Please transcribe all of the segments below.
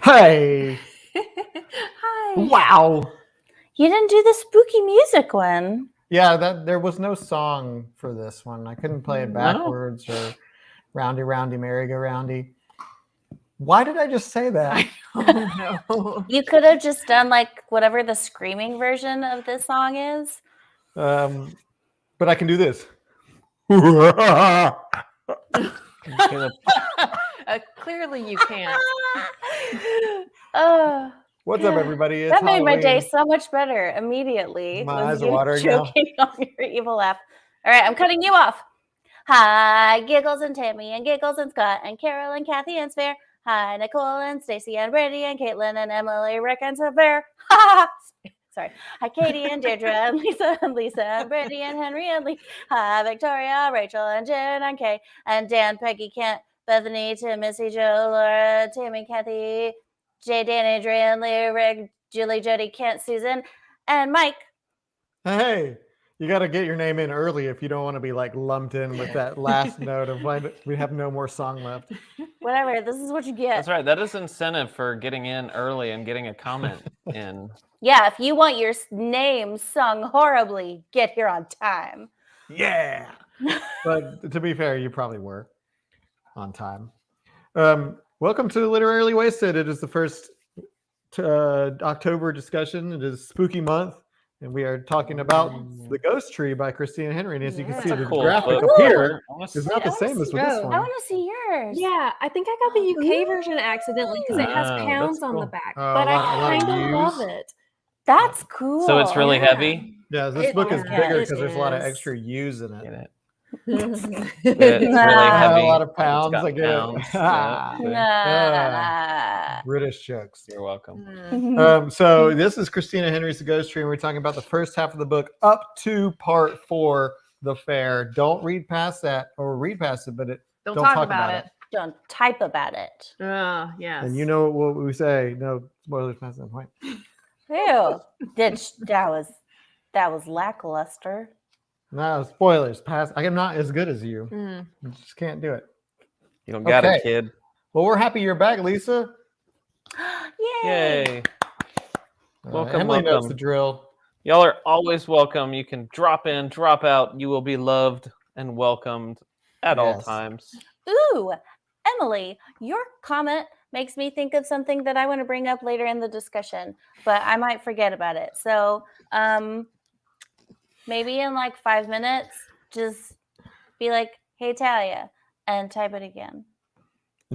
Hey! Hi. Wow! You didn't do the spooky music one. Yeah, there was no song for this one. I couldn't play it backwards or roundy, roundy, merry-go-roundy. Why did I just say that? I don't know. You could have just done like whatever the screaming version of this song is. But I can do this. Clearly you can't. Oh, What's up, everybody? It's that made my day Halloween. so much better immediately. My was eyes are you watering now. joking on your evil laugh. All right, I'm cutting you off. Hi, Giggles and Tammy and Giggles and Scott and Carol and Kathy and Spare. Hi, Nicole and Stacy and Brandy and Caitlin and Emily, Rick and Savare. Ha! Sorry. Hi, Katie and Deirdre and Lisa and Brandy and Henry and Lee. Hi, Victoria, Rachel and Jen and Kay and Dan, Peggy, Kent, Bethany, Tim, Missy, Joe, Laura, Tammy, Kathy, Jay, Dan, Adrian, Lee, Rick, Julie, Jody, Kent, Susan, and Mike. Hey, you got to get your name in early if you don't want to be like lumped in with that last note of when we have no more song left. Whatever, this is what you get. That's right. That is incentive for getting in early and getting a comment in. Yeah, if you want your name sung horribly, get here on time. Yeah. But to be fair, you probably were on time. Welcome to Literally Wasted. It is the first October discussion. It is spooky month, and we are talking about The Ghost Tree by Christina Henry. And as you can see, That's a the cool graphic book. up here I wanna is see not the I same wanna as with this see- one. I want to see yours. Yeah, I think I got the UK version accidentally because it has Oh, pounds that's on the cool. back. Oh, But a lot I of kind of love U's. it. That's cool. So it's really Yeah. heavy. Yeah, this It book is is. bigger It because there's a lot of is. extra U's in Get it. it? It's It's really heavy. A lot of pounds. It's got I get pounds. it. Yeah, see? Nah. British jokes. You're welcome. So this is Christina Henry's The Ghost Tree, and we're talking about the first half of the book up to part 4, The Fair. Don't read past that, or read past it, but Don't Don't talk talk about about it. Don't type about it. Yes. and you know what we say. No spoilers past that point. Ew. That was lackluster. No spoilers past. I am not as good as you. Mm. I just can't do it. You don't got Okay. it, kid. Well, we're happy you're back, Lisa. Yay. Yay. Welcome, Emily knows welcome. the drill. Y'all are always welcome. You can drop in, drop out. You will be loved and welcomed at all Yes. times. Ooh, Emily, your comment makes me think of something that I want to bring up later in the discussion, but I might forget about it. So maybe in like 5 minutes, just be like, hey, Talia, and type it again.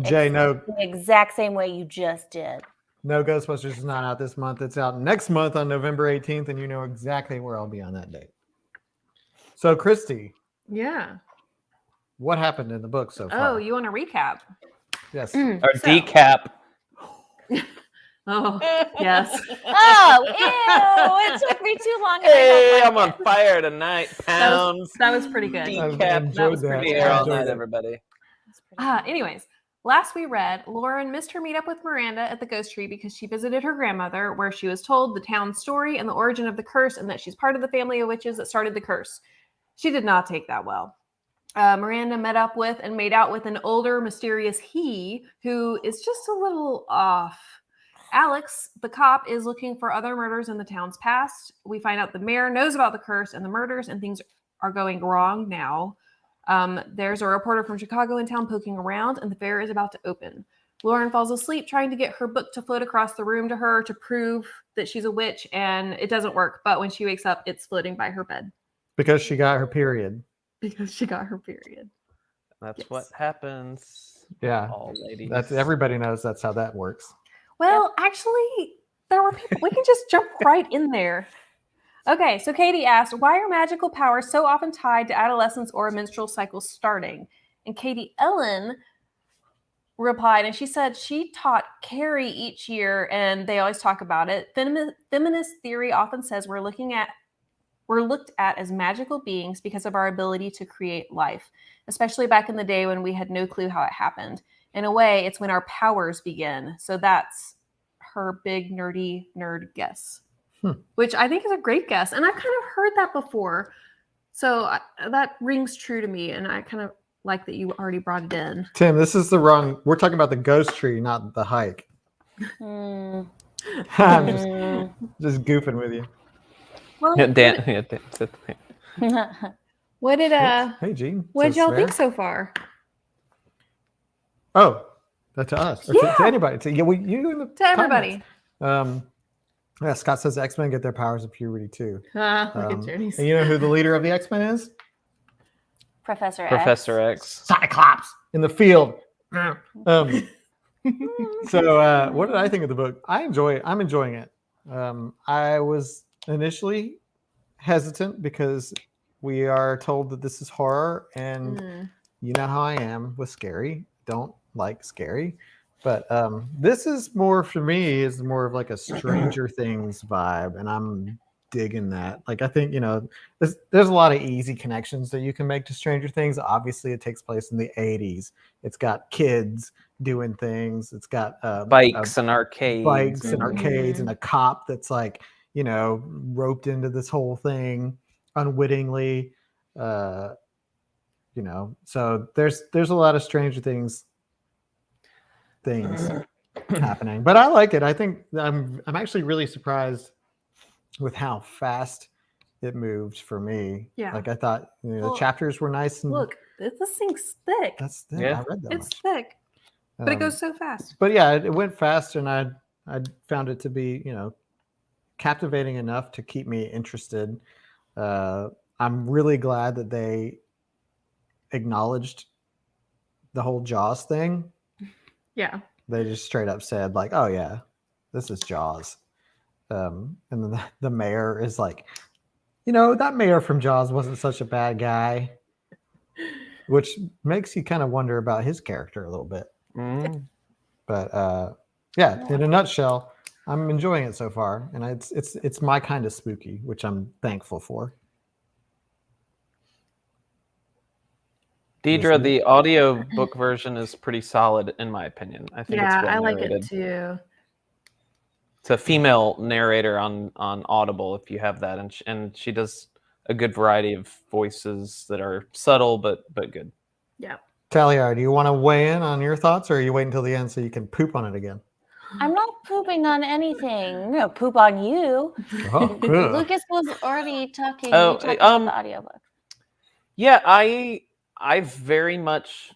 Jay, The exact same way you just did. No Ghostbusters is not out this month. It's out next month on November 18th, and you know exactly where I'll be on that date. So, Christy, Yeah. what happened in the book so far? Oh, you want to recap? Yes. Or So- decap. Oh, yes. Oh, ew, it took me too long. and I Hey, don't I'm like on fire tonight. Pounds. That was pretty good. Decap. That was enjoyed pretty Be good. here all enjoyed night, it. everybody. Anyways, last we read, Lauren missed her meetup with Miranda at the Ghost Tree because she visited her grandmother, where she was told the town's story and the origin of the curse, and that she's part of the family of witches that started the curse. She did not take that well. Miranda met up with and made out with an older, mysterious he who is just a little off. Alex, the cop, is looking for other murders in the town's past. We find out the mayor knows about the curse and the murders, and things are going wrong now. There's a reporter from Chicago in town poking around, and the fair is about to open. Lauren falls asleep trying to get her book to float across the room to her to prove that she's a witch, and it doesn't work. But when she wakes up, it's floating by her bed. Because she got her period. Because she got her period. That's Yes. what happens. Yeah. All ladies. That's everybody knows that's how that works. Well, actually, there were people. We can just jump right in there. Okay, so Katie asked, why are magical powers so often tied to adolescence or a menstrual cycle starting? And Katie Ellen replied, and she said she taught Carrie each year, and they always talk about it. Feminist theory often says we're looked at as magical beings because of our ability to create life, especially back in the day when we had no clue how it happened. In a way, it's when our powers begin. So that's her big nerd guess, which I think is a great guess. And I've kind of heard that before. So that rings true to me. And I kind of like that you already brought it in. Tim, this is the wrong. We're talking about the Ghost Tree, not the hike. Hmm. I'm just goofing with you. Well, Yeah, Dan. Yeah, Dan. what did Oops. Hey, Gene. what did Says y'all think Swear. so far? Oh, to us. Or to Yeah. anybody. You in the To everybody. comments. Yeah, Scott says X-Men get their powers of puberty too. Look at Jody's. And you know who the leader of the X-Men is? Professor X. Professor X. Cyclops in the field. So what did I think of the book? I'm enjoying it. I was initially hesitant because we are told that this is horror, and you know how I am with scary. Don't like scary. But this is more for me is more of like a Stranger Things vibe, and I'm digging that. Like I think there's a lot of easy connections that you can make to Stranger Things. Obviously, it takes place in the '80s. It's got kids doing things. It's got Bikes and arcades. bikes and arcades, and a cop that's like roped into this whole thing unwittingly. So there's a lot of Stranger Things happening, but I like it. I think I'm actually really surprised with how fast it moved for me. Yeah. Like I thought the Well, chapters were nice and Look, this thing's thick. that's thick. Yeah. I read that It's much. thick, but it goes so fast. But yeah, it went fast, and I found it to be captivating enough to keep me interested. I'm really glad that they acknowledged the whole Jaws thing. Yeah. They just straight up said like, "Oh yeah, this is Jaws," and then the mayor is like, that mayor from Jaws wasn't such a bad guy, which makes you kind of wonder about his character a little bit. Mm. But yeah, in a nutshell, I'm enjoying it so far, and it's my kind of spooky, which I'm thankful for. Deidre, the audio book version is pretty solid in my opinion. I think it's well I like narrated. it too. It's a female narrator on Audible if you have that, and she does a good variety of voices that are subtle but good. Yeah. Talia, do you want to weigh in on your thoughts, or are you waiting until the end so you can poop on it again? I'm not pooping on anything. No, poop on you. Oh, good. Lucas was already talking. Oh, You talked about the audiobook. Yeah, I very much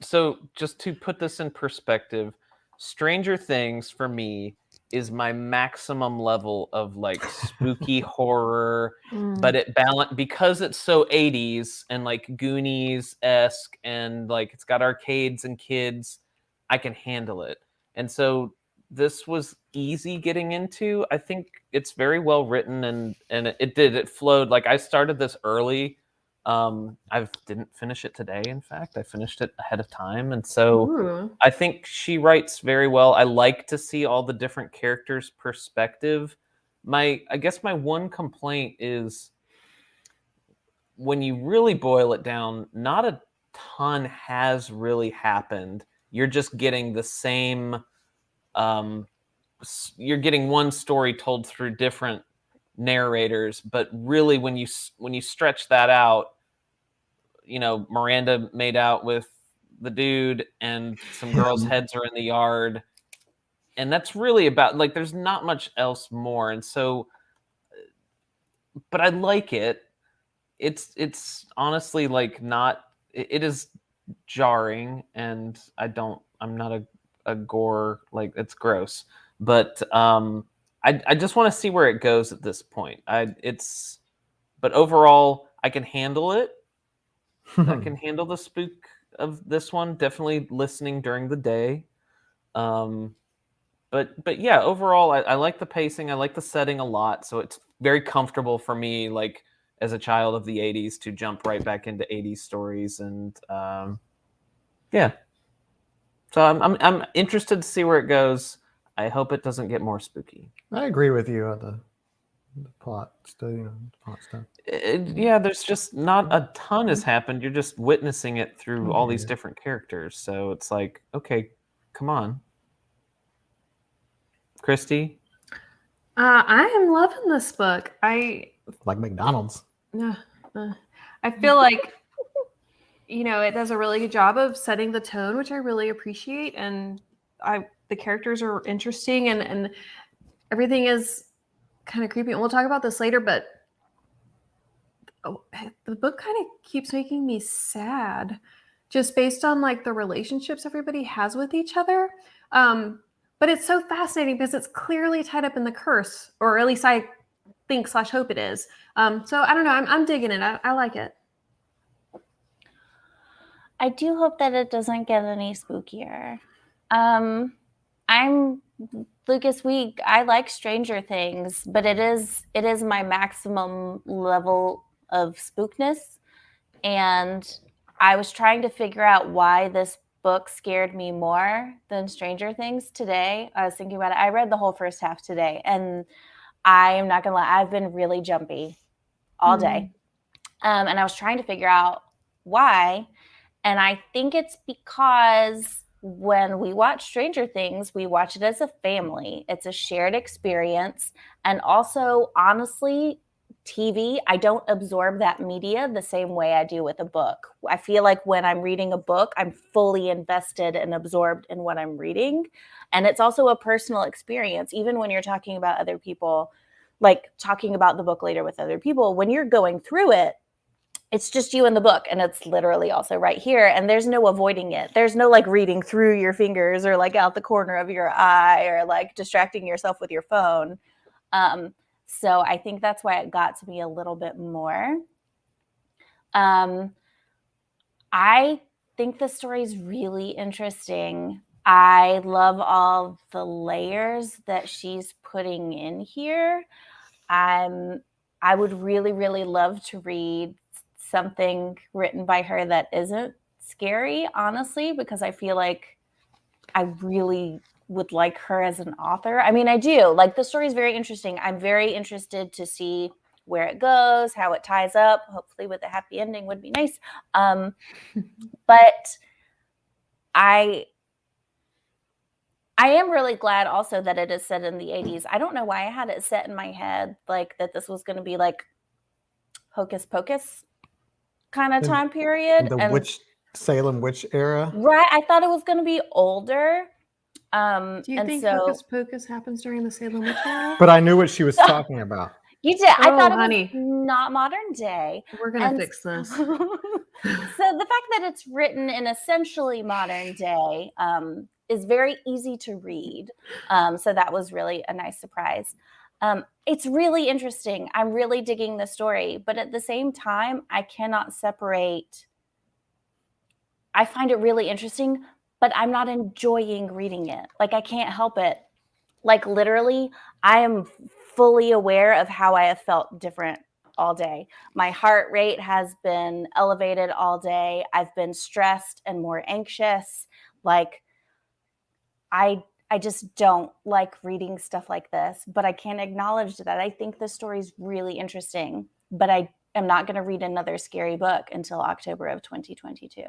so just to put this in perspective, Stranger Things for me is my maximum level of like spooky horror, but it because it's so 80s and like Goonies-esque and like it's got arcades and kids, I can handle it. And so this was easy getting into. I think it's very well written and it flowed. Like I started this early. I didn't finish it today. In fact, I finished it ahead of time. And so I think she writes very well. I like to see all the different characters' perspective. I guess my one complaint is when you really boil it down, not a ton has really happened. You're just getting the same, you're getting one story told through different narrators, but really when you stretch that out, Miranda made out with the dude and some girls' heads are in the yard, and that's really about, like, there's not much else more. And so, but I like it. It's honestly like not, it is jarring, and I'm not a gore, like, it's gross, but I just want to see where it goes at this point. But overall I can handle it. I can handle the spook of this one, definitely listening during the day. But yeah, overall I like the pacing, I like the setting a lot, so it's very comfortable for me, like as a child of the 80s, to jump right back into 80s stories. And yeah, so I'm interested to see where it goes. I hope it doesn't get more spooky. I agree with you on the plot stuff. Yeah, there's just not a ton has happened. You're just witnessing it through all these different characters, so it's like, okay, come on. Christy? I am loving this book. Like McDonald's. I feel like it does a really good job of setting the tone, which I really appreciate, and I the characters are interesting and everything is kind of creepy. And we'll talk about this later, but the book kind of keeps making me sad just based on like the relationships everybody has with each other. But it's so fascinating because it's clearly tied up in the curse, or at least I think / hope it is. So I don't know. I'm digging it. I like it. I do hope that it doesn't get any spookier. Lucas, I like Stranger Things, but it is my maximum level of spookness. And I was trying to figure out why this book scared me more than Stranger Things today. I was thinking about it. I read the whole first half today, and I am not gonna lie, I've been really jumpy all day. And I was trying to figure out why. And I think it's because when we watch Stranger Things, we watch it as a family. It's a shared experience. And also, honestly, TV, I don't absorb that media the same way I do with a book. I feel like when I'm reading a book, I'm fully invested and absorbed in what I'm reading. And it's also a personal experience, even when you're talking about other people, like talking about the book later with other people. When you're going through it, it's just you and the book, and it's literally also right here, and there's no avoiding it. There's no like reading through your fingers or like out the corner of your eye or like distracting yourself with your phone. So I think that's why it got to me a little bit more. I think the story is really interesting. I love all the layers that she's putting in here. I would really, really love to read something written by her that isn't scary, honestly, because I feel like I really would like her as an author. I mean, I do. Like, the story is very interesting. I'm very interested to see where it goes, how it ties up. Hopefully with a happy ending would be nice. But I am really glad also that it is set in the 80s. I don't know why I had it set in my head like that this was going to be like Hocus Pocus kind of time period. The Salem witch era. Right. I thought it was going to be older. Do you think Hocus Pocus happens during the Salem witch era? But I knew what she was talking about. You did. I thought it honey. was not modern day. We're going to fix this. So the fact that it's written in essentially modern day is very easy to read. So that was really a nice surprise. It's really interesting. I'm really digging the story, but at the same time, I cannot separate. I find it really interesting, but I'm not enjoying reading it. Like, I can't help it. Like, literally, I am fully aware of how I have felt different all day. My heart rate has been elevated all day. I've been stressed and more anxious. Like, I just don't like reading stuff like this, but I can acknowledge that I think the story is really interesting, but I am not going to read another scary book until October of 2022.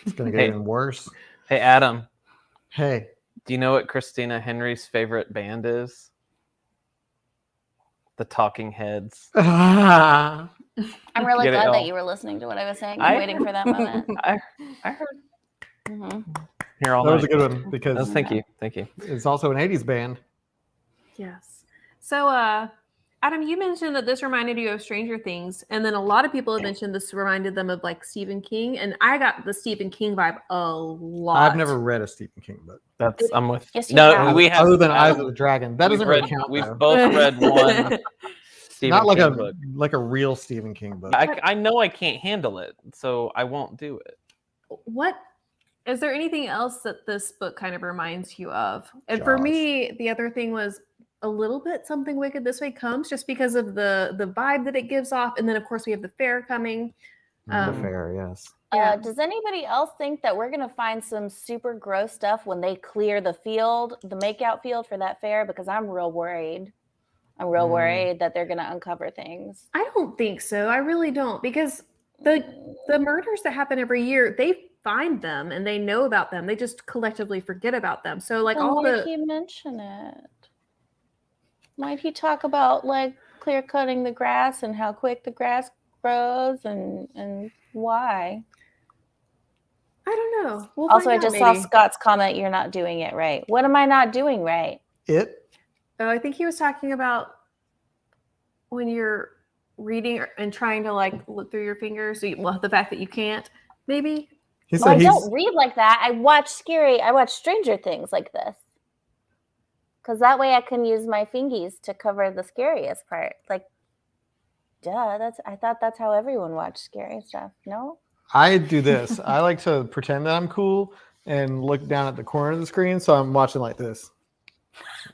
It's going to get even worse. Hey, Adam. Hey. Do you know what Christina Henry's favorite band is? The Talking Heads. I'm really glad that you were listening to what I was saying. I'm waiting for that moment. I heard. Mm-hmm. That was a good one because thank you. It's also an 80s band. Yes. So, Adam, you mentioned that this reminded you of Stranger Things, and then a lot of people have mentioned this reminded them of like Stephen King, and I got the Stephen King vibe a lot. I've never read a Stephen King book. I'm with. Yes, no, we have other than Eyes of the Dragon. That doesn't really count. We've both read one. Stephen Not like King book. like a real Stephen King book. I know I can't handle it, so I won't do it. What is there anything else that this book kind of reminds you of? And Jaws. for me, the other thing was a little bit Something Wicked This Way Comes, just because of the vibe that it gives off, and then of course we have the fair coming. The fair, yes. Yeah. Does anybody else think that we're going to find some super gross stuff when they clear the field, the makeout field for that fair? Because I'm real worried. I'm real worried that they're going to uncover things. I don't think so. I really don't, because the murders that happen every year, they find them and they know about them. They just collectively forget about them. So like why'd he mention it? Why'd he talk about like clear cutting the grass and how quick the grass grows and why? I don't know. We'll Also, find I out, just saw maybe. Scott's comment, you're not doing it right. What am I not doing right? It. Oh, I think he was talking about when you're reading and trying to like look through your fingers. Well, the fact that you can't, maybe. He Well, I said don't read like that. I watch Stranger Things like this. Because that way I can use my fingies to cover the scariest part. Like, duh, I thought that's how everyone watched scary stuff. No? I do this. I like to pretend that I'm cool and look down at the corner of the screen, so I'm watching like this.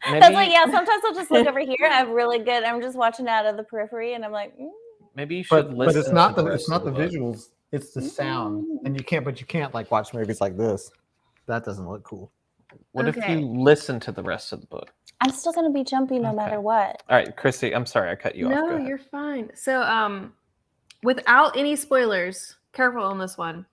That's like, yeah, sometimes I'll just look over here. I'm just watching out of the periphery and I'm like, Maybe you should But listen. it's not to the rest of book. visuals. It's the sound, and you can't like watch movies like this. That doesn't look cool. What if Okay. you listen to the rest of the book? I'm still going to be jumpy no Okay. matter what. All right, Christy, I'm sorry I cut you off. Go No, ahead. you're fine. So, without any spoilers, careful on this one.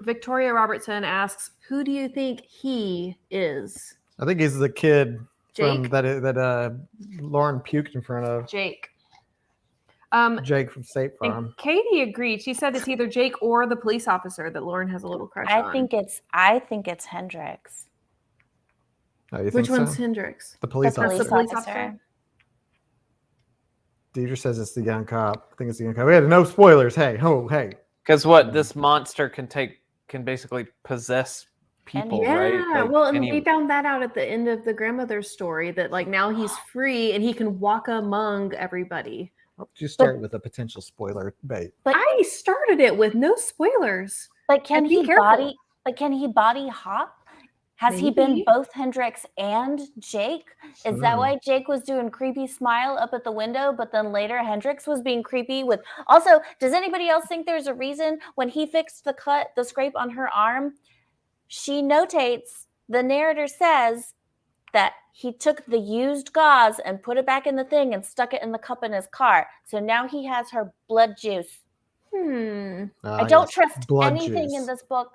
Victoria Robertson asks, "Who do you think he is?" I think he's the kid from Jake. that Lauren puked in front of. Jake. Jake from State Farm. And Katie agreed. She said it's either Jake or the police officer that Lauren has a little crush on. I think it's Hendrix. Oh, you Which think one's so? Hendrix? The police That's officer. the police officer? Deidre says it's the young cop. I think it's the young cop. We had no spoilers. Hey, hey. Because what this monster can basically possess people, Yeah, right? Like, well, and any- we found that out at the end of the grandmother's story that like now he's free and he can walk among everybody. Why don't you start with a potential spoiler bait? But I started it with no spoilers. But can And be he careful. body hop? Has he been Maybe. both Hendrix and Jake? Is that why Jake was doing creepy smile up at the window, but then later Hendrix was being creepy with... Also, does anybody else think there's a reason when he fixed the scrape on her arm, she notates, the narrator says that he took the used gauze and put it back in the thing and stuck it in the cup in his car. So now he has her blood juice. I don't trust blood anything juice. in this book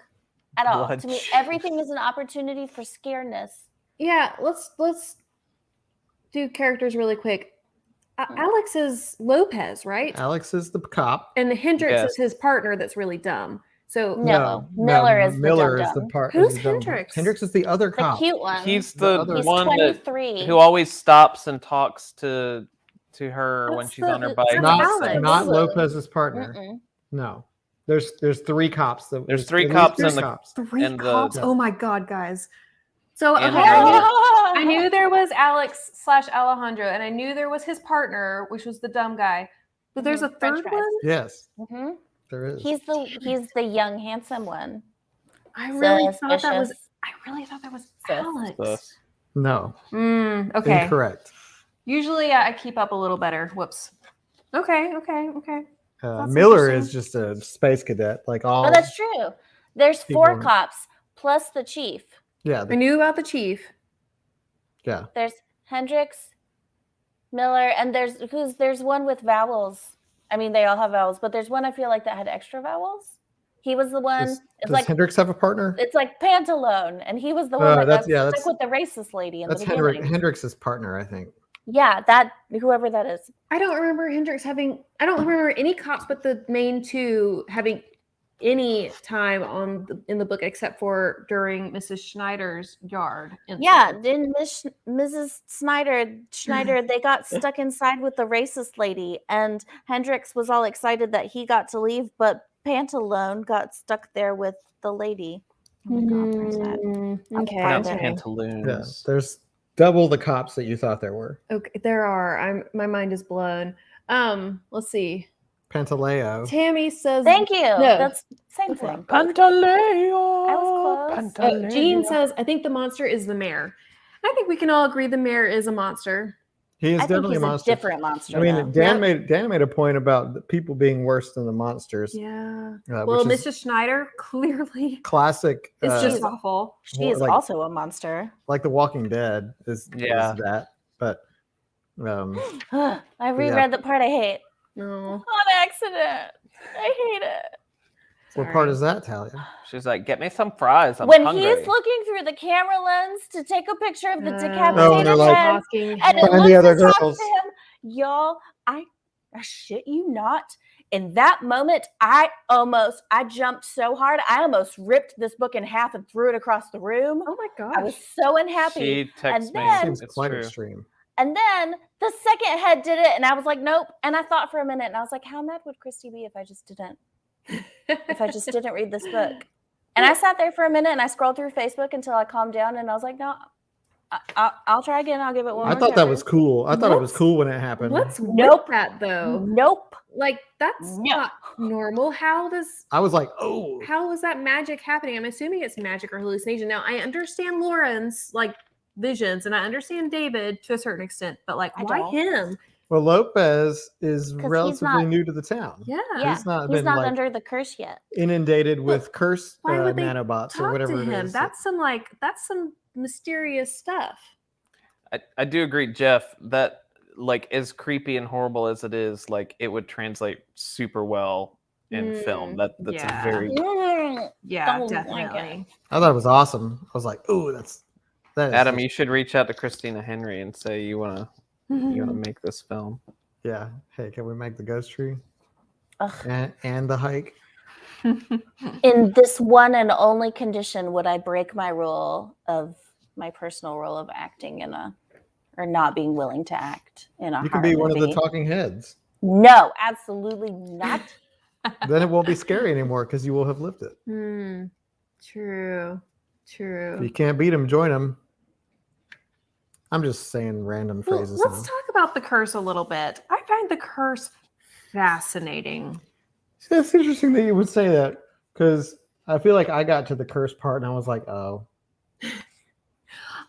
at all. Blood To me, juice. everything is an opportunity for scareness. Yeah, let's do characters really quick. Alex is Lopez, right? Alex is the cop. And Hendrix Yes. is his partner that's really dumb. So No, Miller is the Miller is dum-dum. the part. Who's is the dumb- Hendrix? Hendrix is the other The cop. cute one. He's The the other- He's one that 23. who always stops and talks to her when That's she's on her the- bike. that's Not, Alex. not Lulu. Lopez's partner. Mm-mm. No, there's three cops. There's three at least cops three in the- cops. three And the- cops. Yeah. Oh my god, guys. So okay, And I knew there was Alex / Alejandro, and I knew there was his partner, which was the dumb guy. But there's a French third fries. one. Yes, Mhm. there is. He's the young handsome one. I really thought that was. Suspicious. I really thought that was Sus. Alex. No, Okay. incorrect. Usually I keep up a little better. Whoops. Okay. That's Miller interesting. is just a space cadet, like all. Oh, that's true. There's four People- cops plus the chief. Yeah, I knew about the chief. yeah. There's Hendrix, Miller, and there's one with vowels. I mean, they all have vowels, but there's one I feel like that had extra vowels. He was the one. Does Hendrix have a partner? It's like Pantalone, and he was the one that got that's- stuck with the racist lady in That's the beginning. Hendrix's partner, I think. Yeah, that whoever that is. I don't remember Hendrix having. I don't remember any cops but the main two having any time in the book except for during Mrs. Schneider's yard. Yeah, in Mrs. Schneider, they got stuck inside with the racist lady, and Hendrix was all excited that he got to leave, but Pantalone got stuck there with the lady. Oh my God, where's that? Okay. Pronounced Okay. pantaloons. Yeah, there's double the cops that you thought there were. Okay, there are. My mind is blown. Let's see. Pantaleo. Tammy says. Thank you. No. That's same Okay. thing. Pantaleo. I was close. Jean says, "I think the monster is the mayor." I think we can all agree the mayor is a monster. He is I think definitely he's a a monster. different monster. I mean, though. Dan made a point about the people being worse than the monsters. Yeah. Well, Well, which is Mrs. Schneider clearly classic. it's just awful. She is like- also a monster. like The Walking Dead is Yeah. that, but I reread the part I hate No. on accident. I hate it. what part is that, Talia? She's like, get me some fries. I'm When hungry. he's looking through the camera lens to take a picture of the Oh, decapitated they're like, head, Asking and it Find looks the other across girls. to him, y'all, I shit you not. In that moment, I jumped so hard. I almost ripped this book in half and threw it across the room. Oh my I was gosh. so unhappy. She texts me. then- Seems It's quite true. extreme. And then the second head did it, and I was like, nope. And I thought for a minute, and I was like, how mad would Christy be if I just didn't read this book? And I sat there for a minute, and I scrolled through Facebook until I calmed down, and I was like, no, I'll try again. I'll give it one I more thought that try. was cool. I thought it was What's- cool when it happened. What's Nope. with that though? Nope. Like that's No. not normal. How I was like, oh. is that magic happening? I'm assuming it's magic or hallucination. Now I understand Lauren's like visions and I understand David to a certain extent, but like I why don't. him? Well, Lopez is 'Cause he's relatively not- new to the town. Yeah. Yeah, He's not he's been not like under the curse yet. inundated with curse why would they nanobots or Talk whatever to it him. is. That's some mysterious stuff. I do agree, Jeff, that like as creepy and horrible as it is, like it would translate super well in film. That's yeah. a very Yeah, Don't like definitely. I thought it was awesome. I was like, oh, that is Adam, just- you should reach out to Christina Henry and say you wanna make this film. yeah. Hey, can we make the ghost tree Ugh. and the hike? In this one and only condition would I break my rule of my personal rule of acting or not being willing to act in a You can horror be one of the movie. talking heads. No, absolutely not. Then it won't be scary anymore because you will have lived it. True. If you can't beat them, join them. I'm just saying random Well, phrases. let's now. talk about the curse a little bit. I find the curse fascinating. See, it's interesting that you would say that because I feel like I got to the curse part and I was like, oh.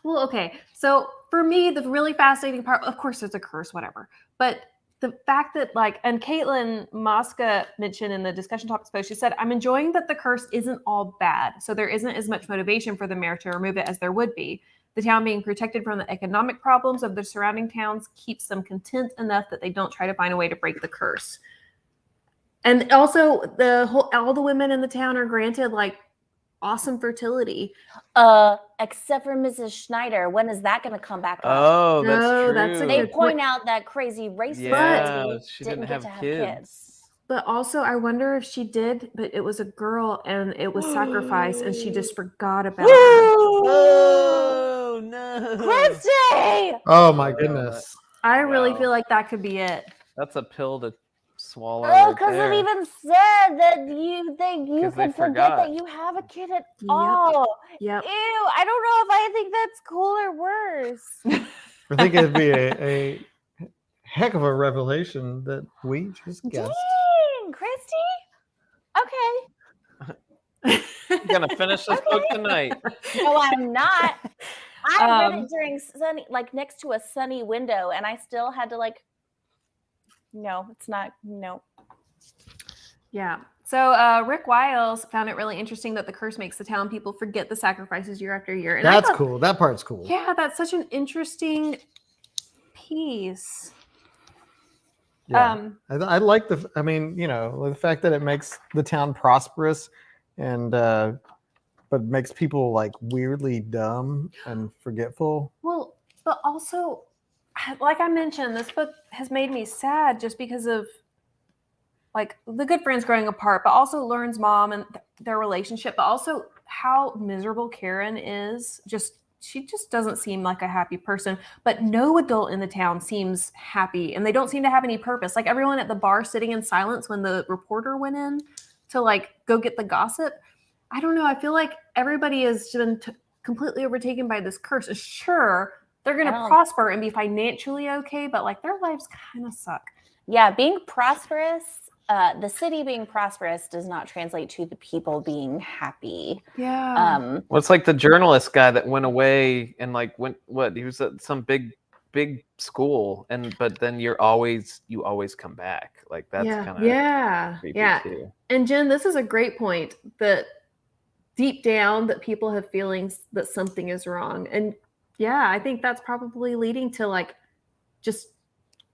Well, okay. So for me, the really fascinating part, of course, there's a curse, whatever. But the fact that, like, and Caitlin Mosca mentioned in the discussion topics post, she said, I'm enjoying that the curse isn't all bad. So there isn't as much motivation for the mayor to remove it as there would be. The town being protected from the economic problems of the surrounding towns keeps them content enough that they don't try to find a way to break the curse. And also, all the women in the town are granted like awesome fertility. Except for Mrs. Schneider. When is that going to come back up? Oh, that's No, true. that's a They good point point. out that crazy racist Yeah, lady she didn't didn't get have to have kids. kids. But also, I wonder if she did, but it was a girl and it was sacrificed, and she just forgot about it. Oh no, Christy! Oh my goodness. I really Wow. feel like that could be it. That's a pill to swallow. Oh, right because there. it even said that you 'Cause they could forget forgot. that you have a kid at Yep. all. Yep. Ew, I don't know if I think that's cool or worse. I think it'd be a heck of a revelation that we just guessed. Dang, Christy? Okay. You're gonna finish this book tonight. No, I'm not. I read Um, it during sunny, like next to a sunny window, and I still had to like. No, it's not. No. Yeah. So Rick Wiles found it really interesting that the curse makes the town people forget the sacrifices year after year. And I That's thought, cool. That part's cool. Yeah, that's such an interesting piece. Yeah. I like I mean, you know, the fact that it makes the town prosperous and but makes people like weirdly dumb and forgetful. Well, but also, like I mentioned, this book has made me sad just because of like the good friends growing apart, but also Lauren's mom and their relationship, but also how miserable Karen is. She just doesn't seem like a happy person, but no adult in the town seems happy and they don't seem to have any purpose. Like everyone at the bar sitting in silence when the reporter went in to like go get the gossip. I don't know. I feel like everybody has been completely overtaken by this curse. Sure, they're going to prosper and be financially okay, but like their lives kind of suck. Yeah, being prosperous, the city being prosperous does not translate to the people being happy. Yeah. Well, it's like the journalist guy that went away and like he was at some big school but then you always come back. Like that's kind of creepy too. And Jen, this is a great point that deep down that people have feelings that something is wrong. And yeah, I think that's probably leading to like just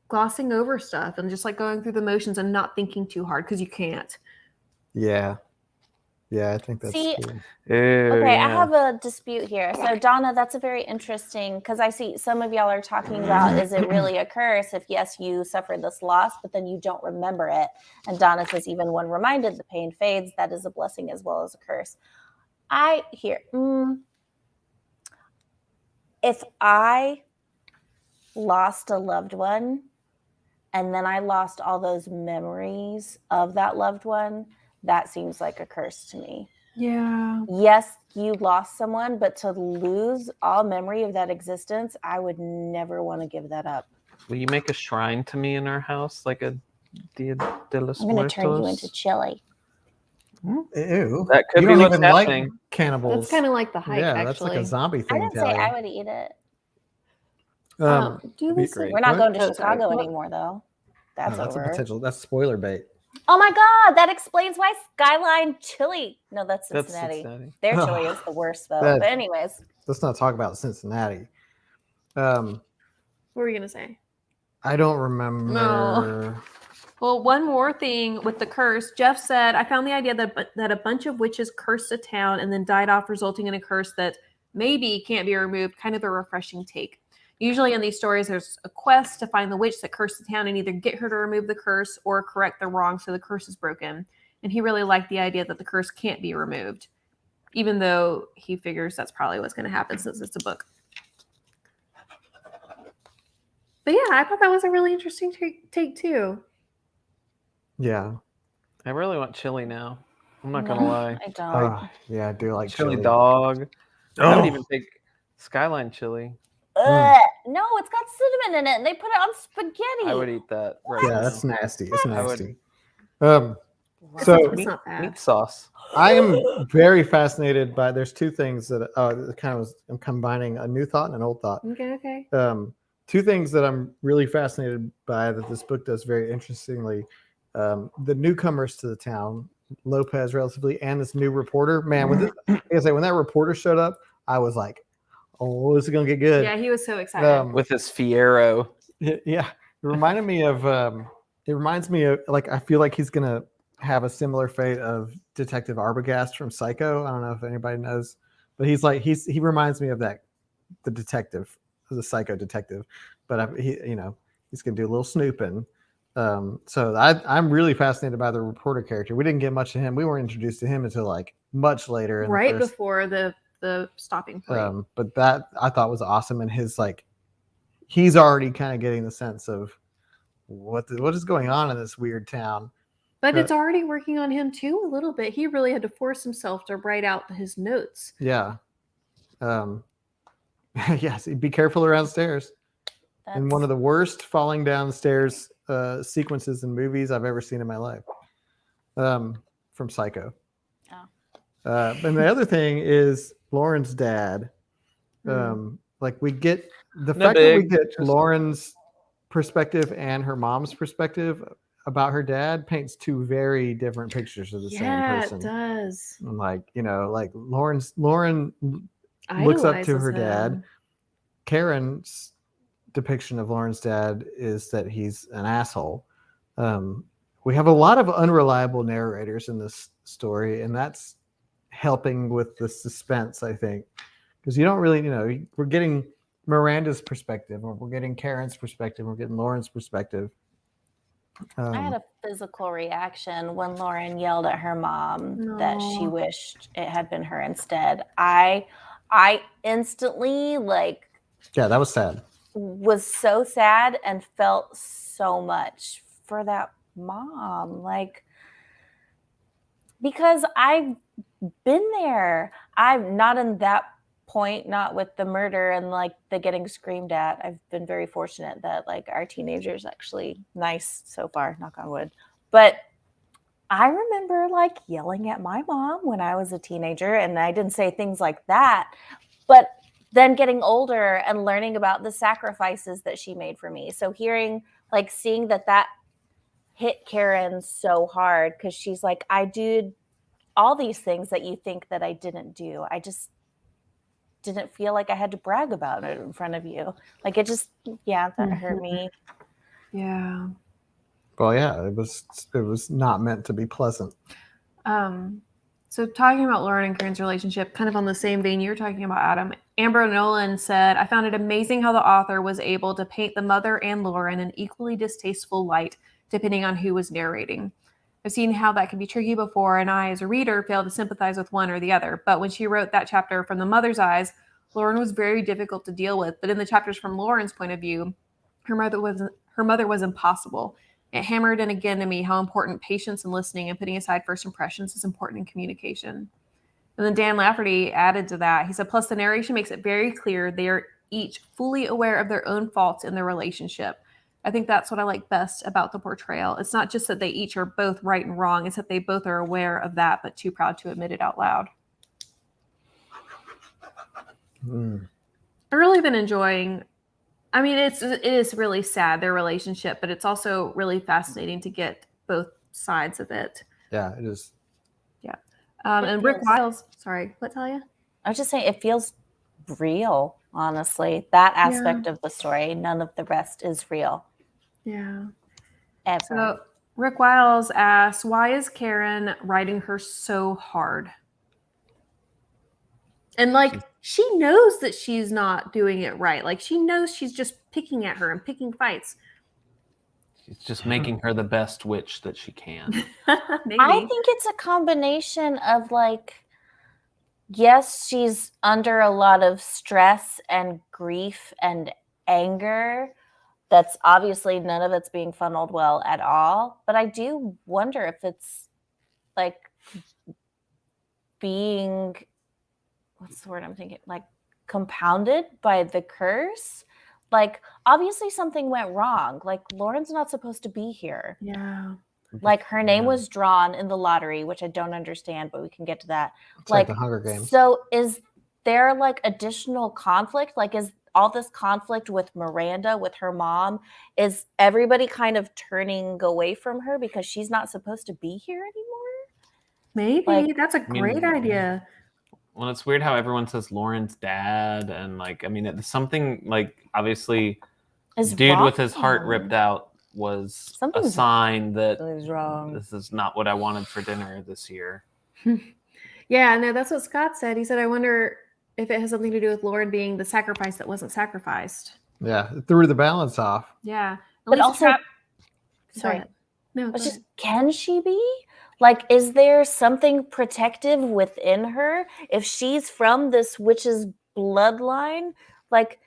glossing over stuff and just like going through the motions and not thinking too hard because you can't. Yeah. Yeah, I think that's See, good. Okay, I have a dispute here. So, Donna, that's a very interesting, because I see some of y'all are talking about, is it really a curse if, yes, you suffered this loss, but then you don't remember it? And Donna says, even when reminded, the pain fades. That is a blessing as well as a curse. If I lost a loved one and then I lost all those memories of that loved one, that seems like a curse to me. Yeah. Yes, you lost someone, but to lose all memory of that existence, I would never want to give that up. Will you make a shrine to me in our house, like a Dia de los I'm going to turn you into Muertos? chili. Ew. That could You be don't what's even like happening. cannibals. That's kind of like the hike, yeah, actually. that's like a zombie I thing. didn't say I would eat it. Do be this. great. We're not What? going to Chicago What? anymore, though. That's that's over. a potential. That's spoiler bait. Oh my God, that explains why Skyline Chili. No, that's That's Cincinnati. Cincinnati. Their chili is the worst, though. That- But anyways, Let's not talk about Cincinnati. What were you gonna say? I don't remember. Well, one more thing with the curse. Jeff said, I found the idea that a bunch of witches cursed a town and then died off, resulting in a curse that maybe can't be removed. Kind of a refreshing take. Usually in these stories, there's a quest to find the witch that cursed the town and either get her to remove the curse or correct the wrong so the curse is broken. And he really liked the idea that the curse can't be removed, even though he figures that's probably what's going to happen since it's a book. But yeah, I thought that was a really interesting take too. Yeah. I really want chili now. I'm not gonna lie. I don't. Yeah, I do like Chili chili. dog. I would Oh. even take Skyline chili. Ugh. No, it's got cinnamon in it, and they put it on spaghetti. I would eat that right Yeah, now. that's nasty. It's I would- nasty. So So it's not bad. Meat sauce. I am very fascinated by. There's two things that I'm combining a new thought and an old thought. Okay. Two things that I'm really fascinated by that this book does very interestingly. The newcomers to the town, Lopez, relatively, and this new reporter. Man, when that reporter showed up, I was like, "Oh, this is gonna get good." Yeah, he was so excited. With his Fiero. Yeah, it reminded me of. It reminds me of I feel like he's gonna have a similar fate of Detective Arbogast from Psycho. I don't know if anybody knows, but he reminds me of the detective, the Psycho detective. But he's gonna do a little snooping. So I'm really fascinated by the reporter character. We didn't get much of him. We weren't introduced to him until much later. In Right the first, before the stopping point. but that I thought was awesome, and his he's already kind of getting the sense of what is going on in this weird town. But it's already working on him too a little bit. He really had to force himself to write out his notes. Yeah. Yes, be careful around stairs. And one of the worst falling down stairs sequences in movies I've ever seen in my life. From Psycho. Oh. And the other thing is Lauren's dad. We get the fact that we get Lauren's perspective and her mom's perspective about her dad paints two very different pictures of the same person. Yeah, it does. And Lauren looks up to her dad. Karen's depiction of Lauren's dad is that he's an asshole. We have a lot of unreliable narrators in this story, and that's helping with the suspense, I think, because you don't really, we're getting Miranda's perspective, or we're getting Karen's perspective, we're getting Lauren's perspective. I had a physical reaction when Lauren yelled at her mom that she wished it had been her instead. I instantly yeah, that was sad. Was so sad and felt so much for that mom, because I've been there. I'm not in that point, not with the murder and the getting screamed at. I've been very fortunate that our teenager's actually nice so far, knock on wood. But I remember yelling at my mom when I was a teenager, and I didn't say things like that, but then getting older and learning about the sacrifices that she made for me. So seeing that hit Karen so hard, because she's like, I did all these things that you think that I didn't do. I just didn't feel like I had to brag about it in front of you. That hurt me. Yeah. Well, yeah, it was not meant to be pleasant. So talking about Lauren and Karen's relationship, kind of on the same vein you're talking about, Adam, Amber Nolan said, I found it amazing how the author was able to paint the mother and Lauren in equally distasteful light, depending on who was narrating. I've seen how that can be tricky before, and I, as a reader, fail to sympathize with one or the other. But when she wrote that chapter from the mother's eyes, Lauren was very difficult to deal with. But in the chapters from Lauren's point of view, her mother was impossible. It hammered in again to me how important patience and listening and putting aside first impressions is important in communication. And then Dan Lafferty added to that. He said, plus the narration makes it very clear they are each fully aware of their own faults in their relationship. I think that's what I like best about the portrayal. It's not just that they each are both right and wrong. It's that they both are aware of that, but too proud to admit it out loud. I've really been enjoying. I mean, it is really sad, their relationship, but it's also really fascinating to get both sides of it. Yeah, it is. Yeah. And Rick Wiles, sorry, what tell you? I was just saying, it feels real, honestly. That aspect of the story, none of the rest is real. Yeah. Ever. So Rick Wiles asks, why is Karen writing her so hard? And like, she knows that she's not doing it right. Like, she knows she's just picking at her and picking fights. She's just making her the best witch that she can. Maybe. I think it's a combination of like, yes, she's under a lot of stress and grief and anger. That's obviously none of it's being funneled well at all. But I do wonder if it's like being, what's the word I'm thinking? Like compounded by the curse. Like obviously something went wrong. Like Lauren's not supposed to be here. Yeah. Like her name was drawn in the lottery, which I don't understand, but we can get to that. It's like the Hunger Games. So is there like additional conflict? Like is all this conflict with Miranda, with her mom, is everybody kind of turning away from her because she's not supposed to be here anymore? Maybe. Like, That's a great idea. Well, it's weird how everyone says Lauren's dad, and like, I mean, it's something like obviously, dude with his heart ripped out was a sign that wrong. This is not what I wanted for dinner this year. Yeah, no, that's what Scott said. He said, I wonder if it has something to do with Lauren being the sacrifice that wasn't sacrificed. Yeah, it threw the balance off. Yeah. But also, sorry. No, but just, can she be? Like, is there something protective within her? If she's from this witch's bloodline, like,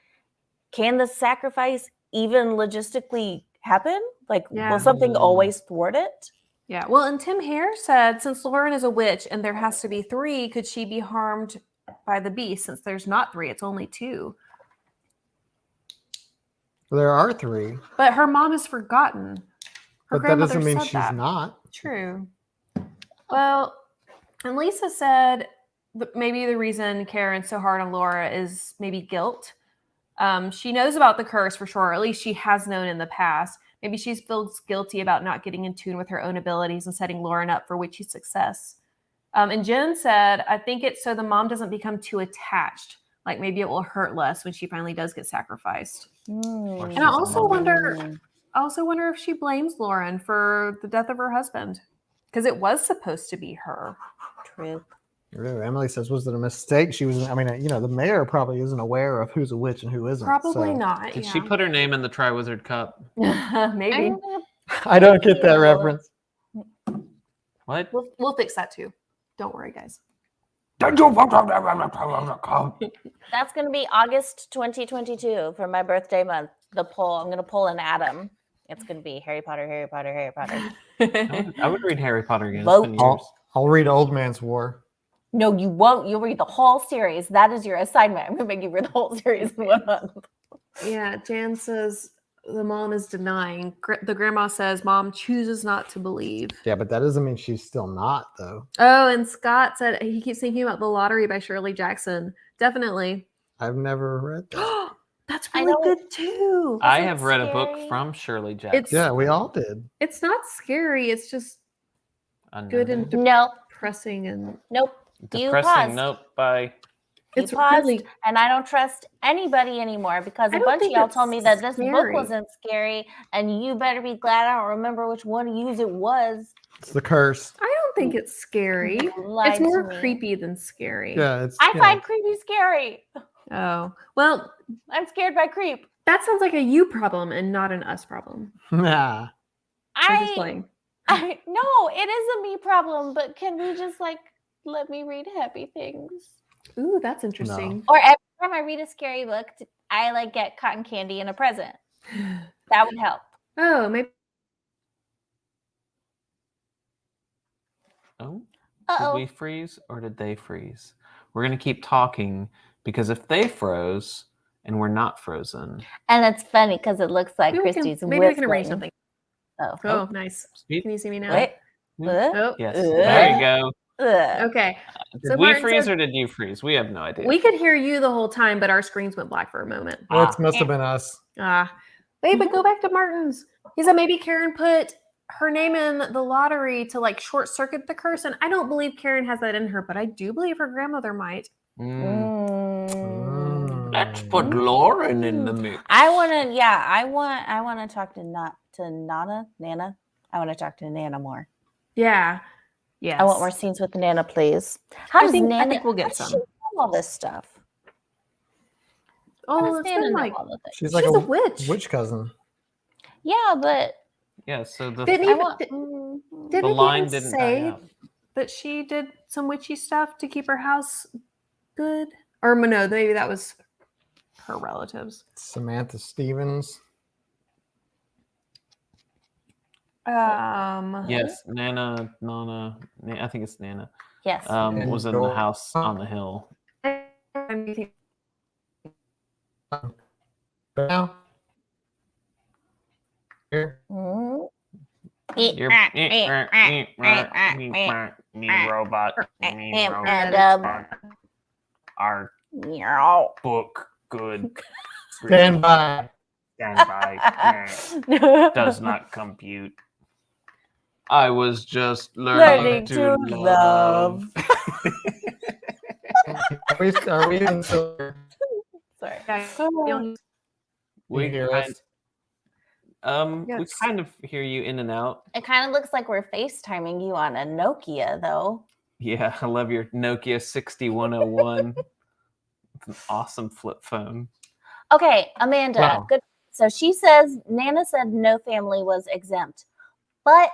can the sacrifice even logistically happen? Like, will something always thwart it? Yeah. Well, and Tim Hare said, since Lauren is a witch and there has to be 3, could she be harmed by the beast? Since there's not 3, it's only 2. Well, there are 3. But her mom is forgotten. Her But that doesn't grandmother mean said she's that. not. True. Well, and Lisa said that maybe the reason Karen's so hard on Laura is maybe guilt. She knows about the curse for sure, or at least she has known in the past. Maybe she feels guilty about not getting in tune with her own abilities and setting Lauren up for witchy success. And Jen said, I think it's so the mom doesn't become too attached. Like maybe it will hurt less when she finally does get sacrificed. And I also wonder if she blames Lauren for the death of her husband. Because it was supposed to be her. Truth. Emily says, was it a mistake? She was, I mean, the mayor probably isn't aware of who's a witch and who isn't. Probably not. Did she put her name in the Triwizard Cup? Maybe. I don't get that reference. What? We'll fix that too. Don't worry, guys. That's going to be August 2022 for my birthday month. The poll. I'm going to pull an Adam. It's going to be Harry Potter, Harry Potter, Harry Potter. I would read Harry Potter again. I'll read Old Man's War. No, you won't. You'll read the whole series. That is your assignment. I'm going to make you read the whole series in 1 month. Yeah, Jan says the mom is denying. The grandma says mom chooses not to believe. Yeah, but that doesn't mean she's still not, though. Oh, and Scott said he keeps thinking about The Lottery by Shirley Jackson. Definitely. I've never read that. That's really good too. I have read a book from Shirley Jackson. Yeah, we all did. It's not scary. It's just good and no depressing and nope. Depressing. Nope. Bye. He It's paused, really- and I don't trust anybody anymore because I a don't bunch of think y'all it's told me that this book scary. wasn't scary, and you better be glad I don't remember which one of yous it was. It's the curse. I don't think it's scary. You It's lied more to me. creepy than scary. Yeah, it's. I yeah. find creepy scary. Oh, well, I'm scared by creep. that sounds like a you problem and not an us problem. Nah. I'm just playing. No, it is a me problem, but can we just like let me read happy things? Ooh, that's interesting. Or every time I read a scary book, I like get cotton candy and a present. That would help. Oh, maybe. Oh, did Uh-oh. we freeze or did they freeze? We're gonna keep talking because if they froze and we're not frozen, And it's funny because it looks like Maybe we can, Christy's maybe we can arrange whistling. something. Oh. Oh, nice. speed. Can you see me now? Wait. Oh, Yes, Uh. there you go. okay. Did So we Martin freeze said- or did you freeze? We have no idea. We could hear you the whole time, but our screens went black for a moment. That must have been us. Wait, but go back to Martin's. He said maybe Karen put her name in the lottery to like short circuit the curse, and I don't believe Karen has that in her, but I do believe her grandmother might. Let's put Lauren in the mix. I want to talk to Nana. I want to talk to Nana more. Yeah. Yes. I want more scenes with Nana, please. How does Nana? I think we'll get how does some. she know all this stuff. How Oh, does it's Nana been know like all the things? She's like she's a witch. witch cousin. Yeah, but Yeah, so the Didn't I even, want. didn't the it line even didn't die say out. that she did some witchy stuff to keep her house good? Or no, maybe that was her relatives. Samantha Stevens. Yes, Nana, I think it's Nana. Yes. Was in the house on the hill. Now. Here. Mhm. You're me robot. And Our meow. book good. Stand by. Stand by. Does not compute. I was just learning to love. Are we in silver? Sorry. We You hear kind, us? we Yes. kind of hear you in and out. It kind of looks like we're FaceTiming you on a Nokia, though. Yeah, I love your Nokia 6101. It's an awesome flip phone. Okay, Amanda. Wow. Good. So she says Nana said no family was exempt, but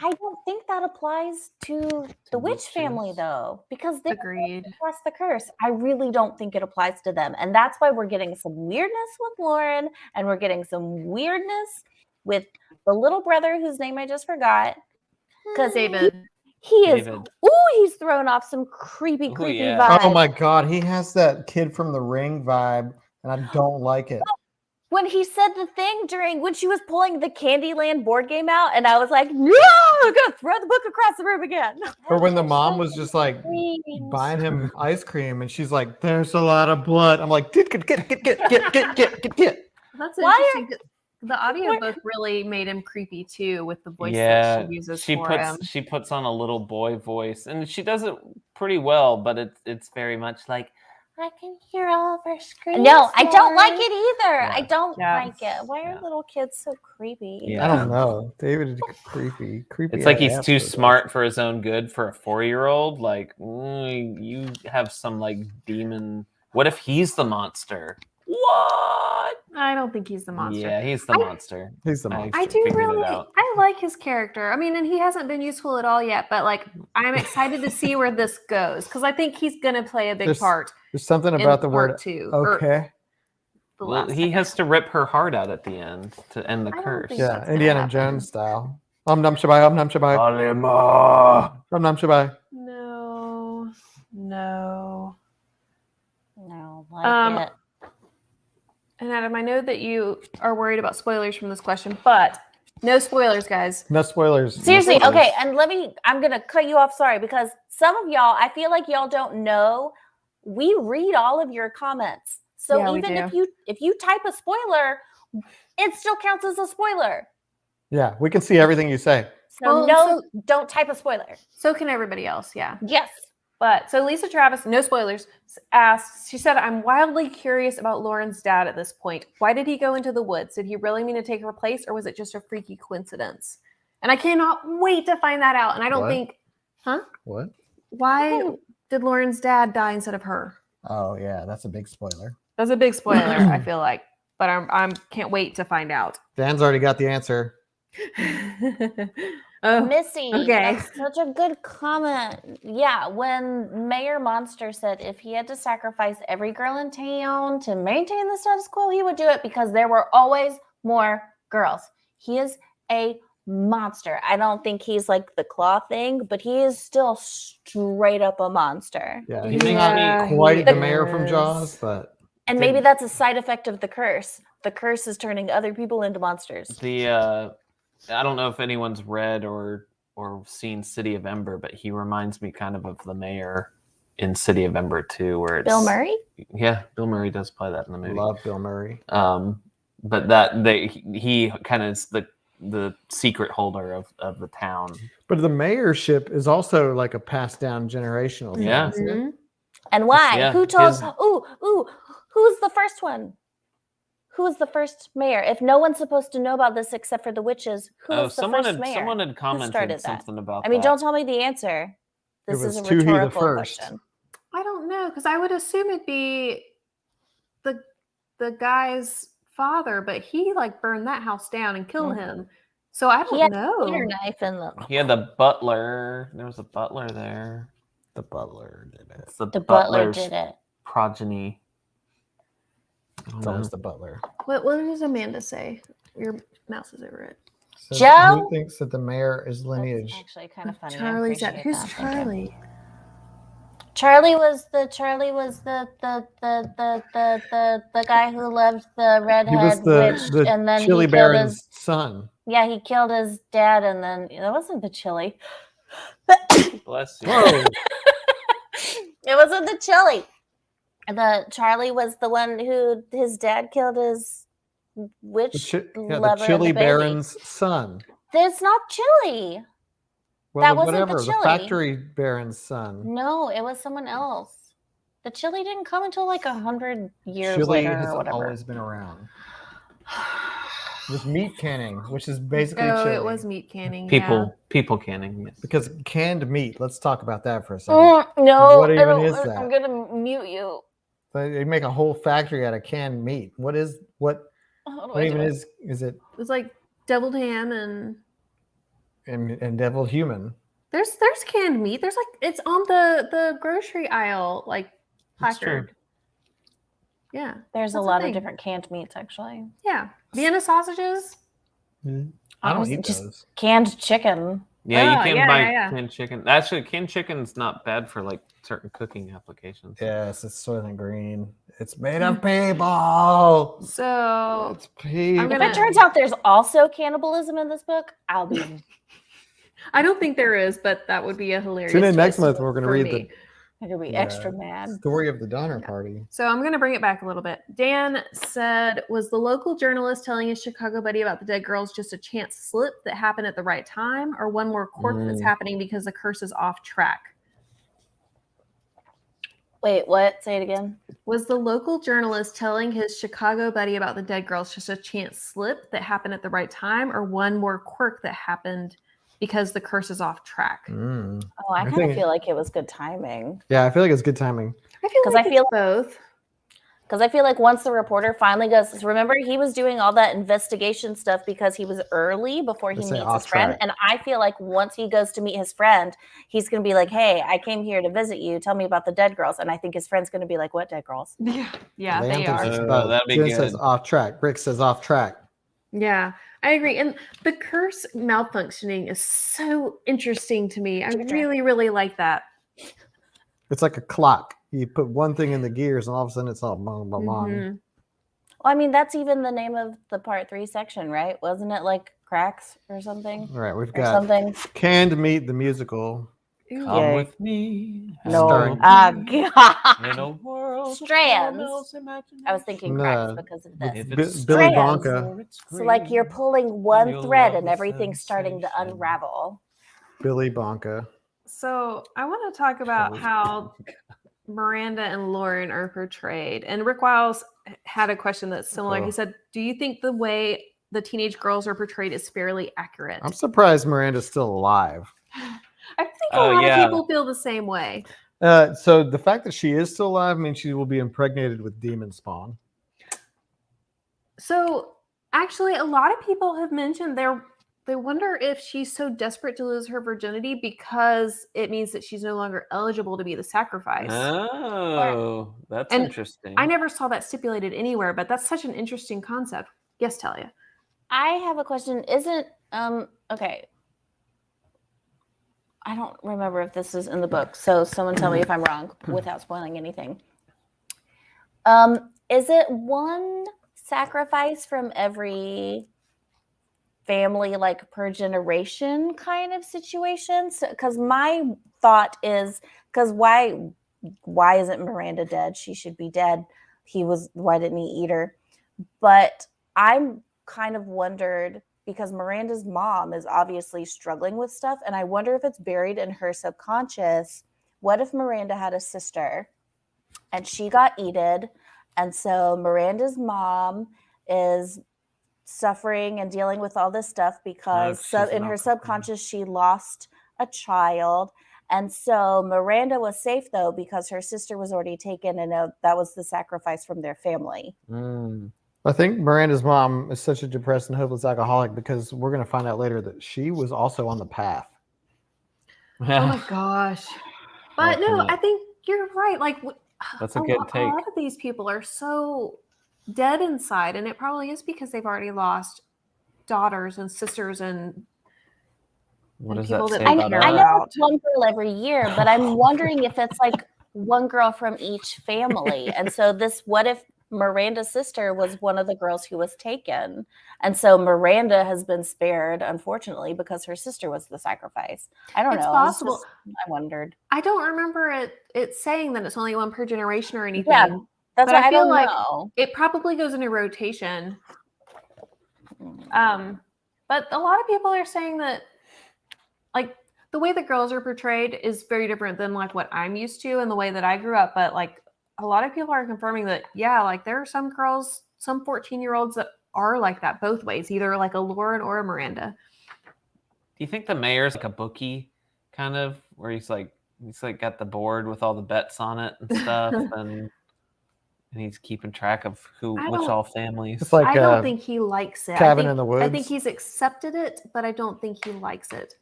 I don't think that applies to the witch family witches? though, because they Agreed. cross the curse. I really don't think it applies to them, and that's why we're getting some weirdness with Lauren, and we're getting some weirdness with the little brother whose name I just forgot. Because David. he is. David. Ooh, he's throwing off some creepy Ooh, vibes. yeah. Oh my god, he has that kid from The Ring vibe, and I don't like it. When he said the thing when she was pulling the Candyland board game out, and I was like, no, I'm gonna throw the book across the room again. Or when the mom was just like buying him ice cream, and she's like, "There's a lot of blood." I'm like, "Get." That's Why interesting. The audiobook really made him creepy too with the voice Yeah, that she uses she for him. puts on a little boy voice, and she does it pretty well. But it's very much like I can hear all of her screams. No, I don't like it either. Yeah. I don't Yeah. like it. Why are Yeah. little kids so creepy? Yeah. I don't know. David is creepy. It's like he's ass too bastard. smart for his own good for a 4-year-old. Like you have some like demon. What if he's the monster? What? I don't think he's the monster. Yeah, he's the monster. He's the monster. I do figured it really, out. I like his character. I mean, and he hasn't been useful at all yet, but like, I'm excited to see where this goes because I think he's going to play a big There's part. There's something in about the part word. two. or Okay. the Well, last he second. has to rip her heart out at the end to end the I don't curse. think Yeah, that's gonna Indiana happen. Jones style. Num shabai, num shabai, Alima. num shabai. No. No, like it. And Adam, I know that you are worried about spoilers from this question, but no spoilers, guys. No spoilers. no Seriously, spoilers. okay, and I'm gonna cut you off, sorry, because some of y'all, I feel like y'all don't know, we read all of your comments. So Yeah, we even do. if you type a spoiler, it still counts as a spoiler. Yeah, we can see everything you say. So Well, don't type a spoiler. So can everybody else, yeah. Yes. But so Lisa Travis, no spoilers, asked, she said, I'm wildly curious about Lauren's dad at this point. Why did he go into the woods? Did he really mean to take her place, or was it just a freaky coincidence? And I cannot wait to find that out. And I don't What? think, What? why did Lauren's dad die instead of her? Oh yeah, that's a big spoiler. That's a big spoiler, I feel like. But I'm can't wait to find out. Dan's already got the answer. Oh, Missy, okay. that's such a good comment. Yeah, when Mayor Monster said if he had to sacrifice every girl in town to maintain the status quo, he would do it because there were always more girls. He is a monster. I don't think he's like the claw thing, but he is still straight up a monster. Yeah, He he's makes not me- quite the he mayor from is. Jaws, but And maybe that's a side effect of the curse. The curse is turning other people into monsters. The I don't know if anyone's read or seen City of Ember, but he reminds me kind of the mayor in City of Ember too, where it's Bill Murray? Yeah, Bill Murray does play that in the movie. love Bill Murray. But that he kind of is the secret holder of the town. But the mayorship is also like a passed down generational thing. Yeah. isn't it? Mhm. And why? Yeah, Who told? his- Who's the first one? Who was the first mayor? If no one's supposed to know about this except for the witches, who was the first mayor? someone had started commented that? something about I mean, that. don't tell me the answer. It This was is a Toohey the rhetorical First. question. I don't know, because I would assume it'd be the guy's father, but he like burned that house down and killed him. So I He don't had know. Peter knife in the. He had the butler. There was a butler there. The butler did it. It's The butler did it. progeny. I don't It's know. always the butler. What does Amanda say? Your mouse is over it. So Joe? who thinks that the mayor is That's lineage? actually kind of funny. I Charlie's at. appreciate Who's that. Thank you. Charlie? Charlie was the guy who loved the He redhead was witch, the and then Chili he killed Baron's his. son. Yeah, he killed his dad, and then that wasn't the chili. Bless you. Whoa! It wasn't the chili. The Charlie was the one who his dad killed his witch the lover. Chili and the baby. Baron's son. That's not chili. Well, That wasn't the whatever. Chili. Factory Baron's son. No, it was someone else. The chili didn't come until like 100 years Chili later has or whatever. always been around. It was meat canning, which is basically Oh, chili. it was meat canning. People canning. Yes. Because canned meat. Let's talk about that for a second. No, What I even don't- is I'm that? gonna mute you. They make a whole factory out of canned meat. What How do what I even do it? is it? It was like deviled ham and And deviled human. there's canned meat. There's like it's on the grocery aisle like That's true. placard. Yeah, There's a That's a lot thing. of different canned meats actually. yeah. Vienna sausages. I don't was eat just- those. Canned chicken. Yeah, Oh, you can yeah, buy yeah, yeah. canned chicken. Actually, canned chicken's not bad for like certain cooking applications. Yes, it's Soylent Green. It's made of people. So It's people. I'm If gonna- it turns out there's also cannibalism in this book, I'll be. I don't think there is, but that would be a hilarious. Tune in next twist month. We're going to for read me. I'm gonna be Yeah. extra mad. the story of the Donner Party. So I'm going to bring it back a little bit. Dan said, was the local journalist telling his Chicago buddy about the dead girls just a chance slip that happened at the right time, or one more quirk that's happening because the curse is off track? Wait, what? Say it again. Was the local journalist telling his Chicago buddy about the dead girls just a chance slip that happened at the right time, or one more quirk that happened because the curse is off track? Mm. Oh, I I kind think- of feel like it was good timing. Yeah, I feel like it's good timing. I feel 'Cause like I feel it's both. Because I feel like once the reporter finally goes, remember he was doing all that investigation stuff because he was early before he They say meets off his friend. track. And I feel like once he goes to meet his friend, he's going to be like, hey, I came here to visit you. Tell me about the dead girls. And I think his friend's going to be like, what dead girls? Yeah, Leanne they thinks are. it's Oh, both. that'd be Jen says good. off track. Rick says off track. Yeah, I agree. And the curse malfunctioning is so interesting to me. I Sure. really, really like that. It's like a clock. You put one thing in the gears, and all of a sudden it's all bong, bong, bong. Mhm. Well, I mean, that's even the name of the part 3 section, right? Wasn't it like cracks or something? All right, we've Or got something? Canned Meat, the musical. Ooh. Come Yay. with me. No. Starring- Ah, In God. a world of Strands. Carmel's I was thinking No. cracks because of this. If Bi- it's Billy strands, Bonka. So, like, you're pulling you'll one thread love and the everything's starting to sensation. unravel. Billy Bonka. So I want to talk about how Miranda and Lauren are portrayed. And Rick Wiles had a question that's similar. He said, do you think the way the teenage girls are portrayed is fairly accurate? I'm surprised Miranda's still alive. I think a lot of people feel the same way. So the fact that she is still alive means she will be impregnated with demon spawn. So actually, a lot of people have mentioned they wonder if she's so desperate to lose her virginity because it means that she's no longer eligible to be the sacrifice. Oh, that's And interesting. I never saw that stipulated anywhere, but that's such an interesting concept. Yes, Talia. I have a question. Isn't okay. I don't remember if this is in the book, so someone tell me if I'm wrong without spoiling anything. Is it one sacrifice from every family, like per generation kind of situation? Because my thought is, because why isn't Miranda dead? She should be dead. Why didn't he eat her? But I'm kind of wondered, because Miranda's mom is obviously struggling with stuff, and I wonder if it's buried in her subconscious. What if Miranda had a sister and she got eaten, and so Miranda's mom is suffering and dealing with all this stuff because in her subconscious she lost a child, and so Miranda was safe though because her sister was already taken, and that was the sacrifice from their family. I think Miranda's mom is such a depressed and hopeless alcoholic because we're going to find out later that she was also on the path. Oh my gosh. But no, I think you're right. Like, that's a good take. A lot of these people are so dead inside, and it probably is because they've already lost daughters and sisters and what does people that say that about I know it's one girl every year, but I'm wondering if it's like one girl from each family. And so what if Miranda's sister was one of the girls who was taken, and so Miranda has been spared, unfortunately, because her sister was the sacrifice. I don't know. It's possible. I wondered. I don't remember it saying that it's only one per generation or anything. Yeah, that's what I feel like. It probably goes in a rotation. But a lot of people are saying that, like, the way the girls are portrayed is very different than like what I'm used to and the way that I grew up. But like, a lot of people are confirming that, yeah, like there are some girls, some 14-year-olds that are like that both ways, either like a Lauren or a Miranda. Do you think the mayor's like a bookie, kind of, where he's like got the board with all the bets on it and stuff, and he's keeping track of which all families? It's like I don't think he likes it. Cabin in the Woods. I think he's accepted it, but I don't think he likes it.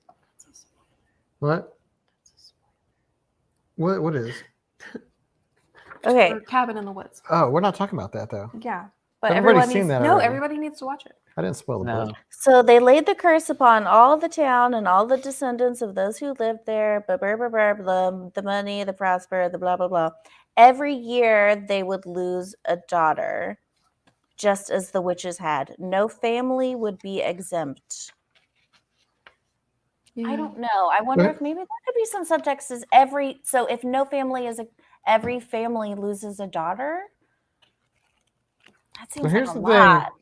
What? What is? Okay. Or Cabin in the Woods. Oh, we're not talking about that though. Yeah. But everybody's seen that already. Everybody needs to watch it. I didn't spoil the book. So they laid the curse upon all the town and all the descendants of those who lived there, blah, blah, blah, blah, blah, the money, the prosper, the blah, blah, blah. Every year they would lose a daughter, just as the witches had. No family would be exempt. Yeah. I don't know. I wonder if maybe that could be some subtext is so if no family every family loses a daughter. That seems here's like a the lot.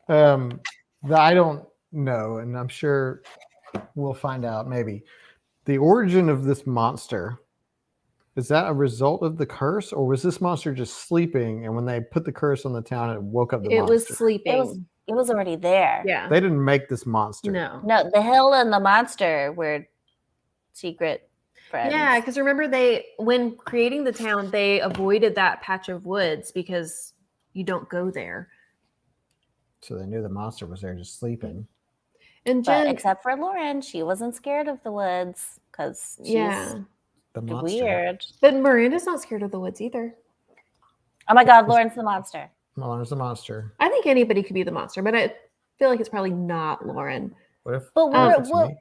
thing that I don't know, and I'm sure we'll find out maybe. The origin of this monster, is that a result of the curse, or was this monster just sleeping, and when they put the curse on the town, it woke up the monster? It was sleeping. It was already there. Yeah. They didn't make this monster. No, the hill and the monster were secret friends. Yeah, because remember when creating the town, they avoided that patch of woods because you don't go there. So they knew the monster was there just sleeping. And Jen, except for Lauren, she wasn't scared of the woods because she's The monster. weird. But Miranda's not scared of the woods either. Oh my God, Lauren's the monster. Lauren's the monster. I think anybody could be the monster, but I feel like it's probably not Lauren. What if? But it's me?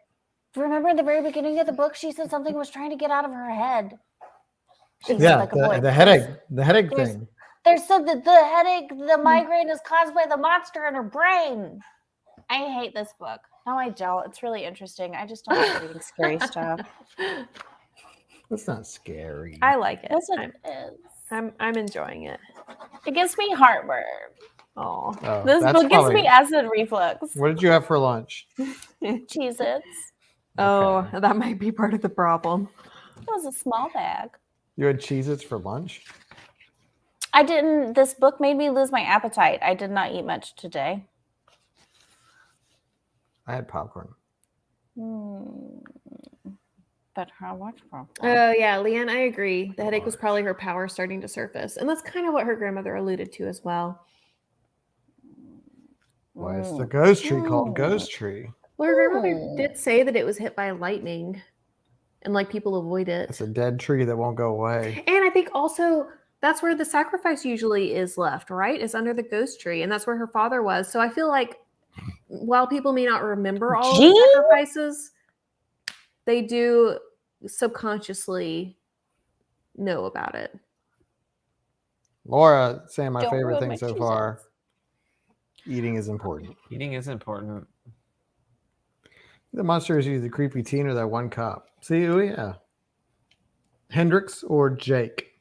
remember at the very beginning of the book, she said something was trying to get out of her head. She Yeah, said like a boy. the headache thing. There's so the headache, the migraine is caused by the monster in her brain. I hate this book. No, I don't. It's really interesting. I just don't like reading scary stuff. That's not scary. I like it. That's what it is. I'm enjoying it. It gives me heartburn. Oh, This book gives me acid reflux. What did you have for lunch? Cheez-Its. Oh, Okay. that might be part of the problem. It was a small bag. You had Cheez-Its for lunch? I didn't. This book made me lose my appetite. I did not eat much today. I had popcorn. But how much popcorn? Oh, yeah, Leanne, I agree. The headache was probably her power starting to surface. And that's kind of what her grandmother alluded to as well. Why is the ghost tree called Mm. Ghost Tree? Well, her grandmother Hmm. did say that it was hit by lightning and like people avoid it. It's a dead tree that won't go away. And I think also that's where the sacrifice usually is left, right? Is under the ghost tree. And that's where her father was. So I feel like while people may not remember all of the Gee. sacrifices, they do subconsciously know about it. Laura saying my Don't favorite ruin thing my so Cheez-Its. far. Eating is important. Eating is important. The monster is either the creepy teen or that one cop. See, oh yeah. Hendrix or Jake.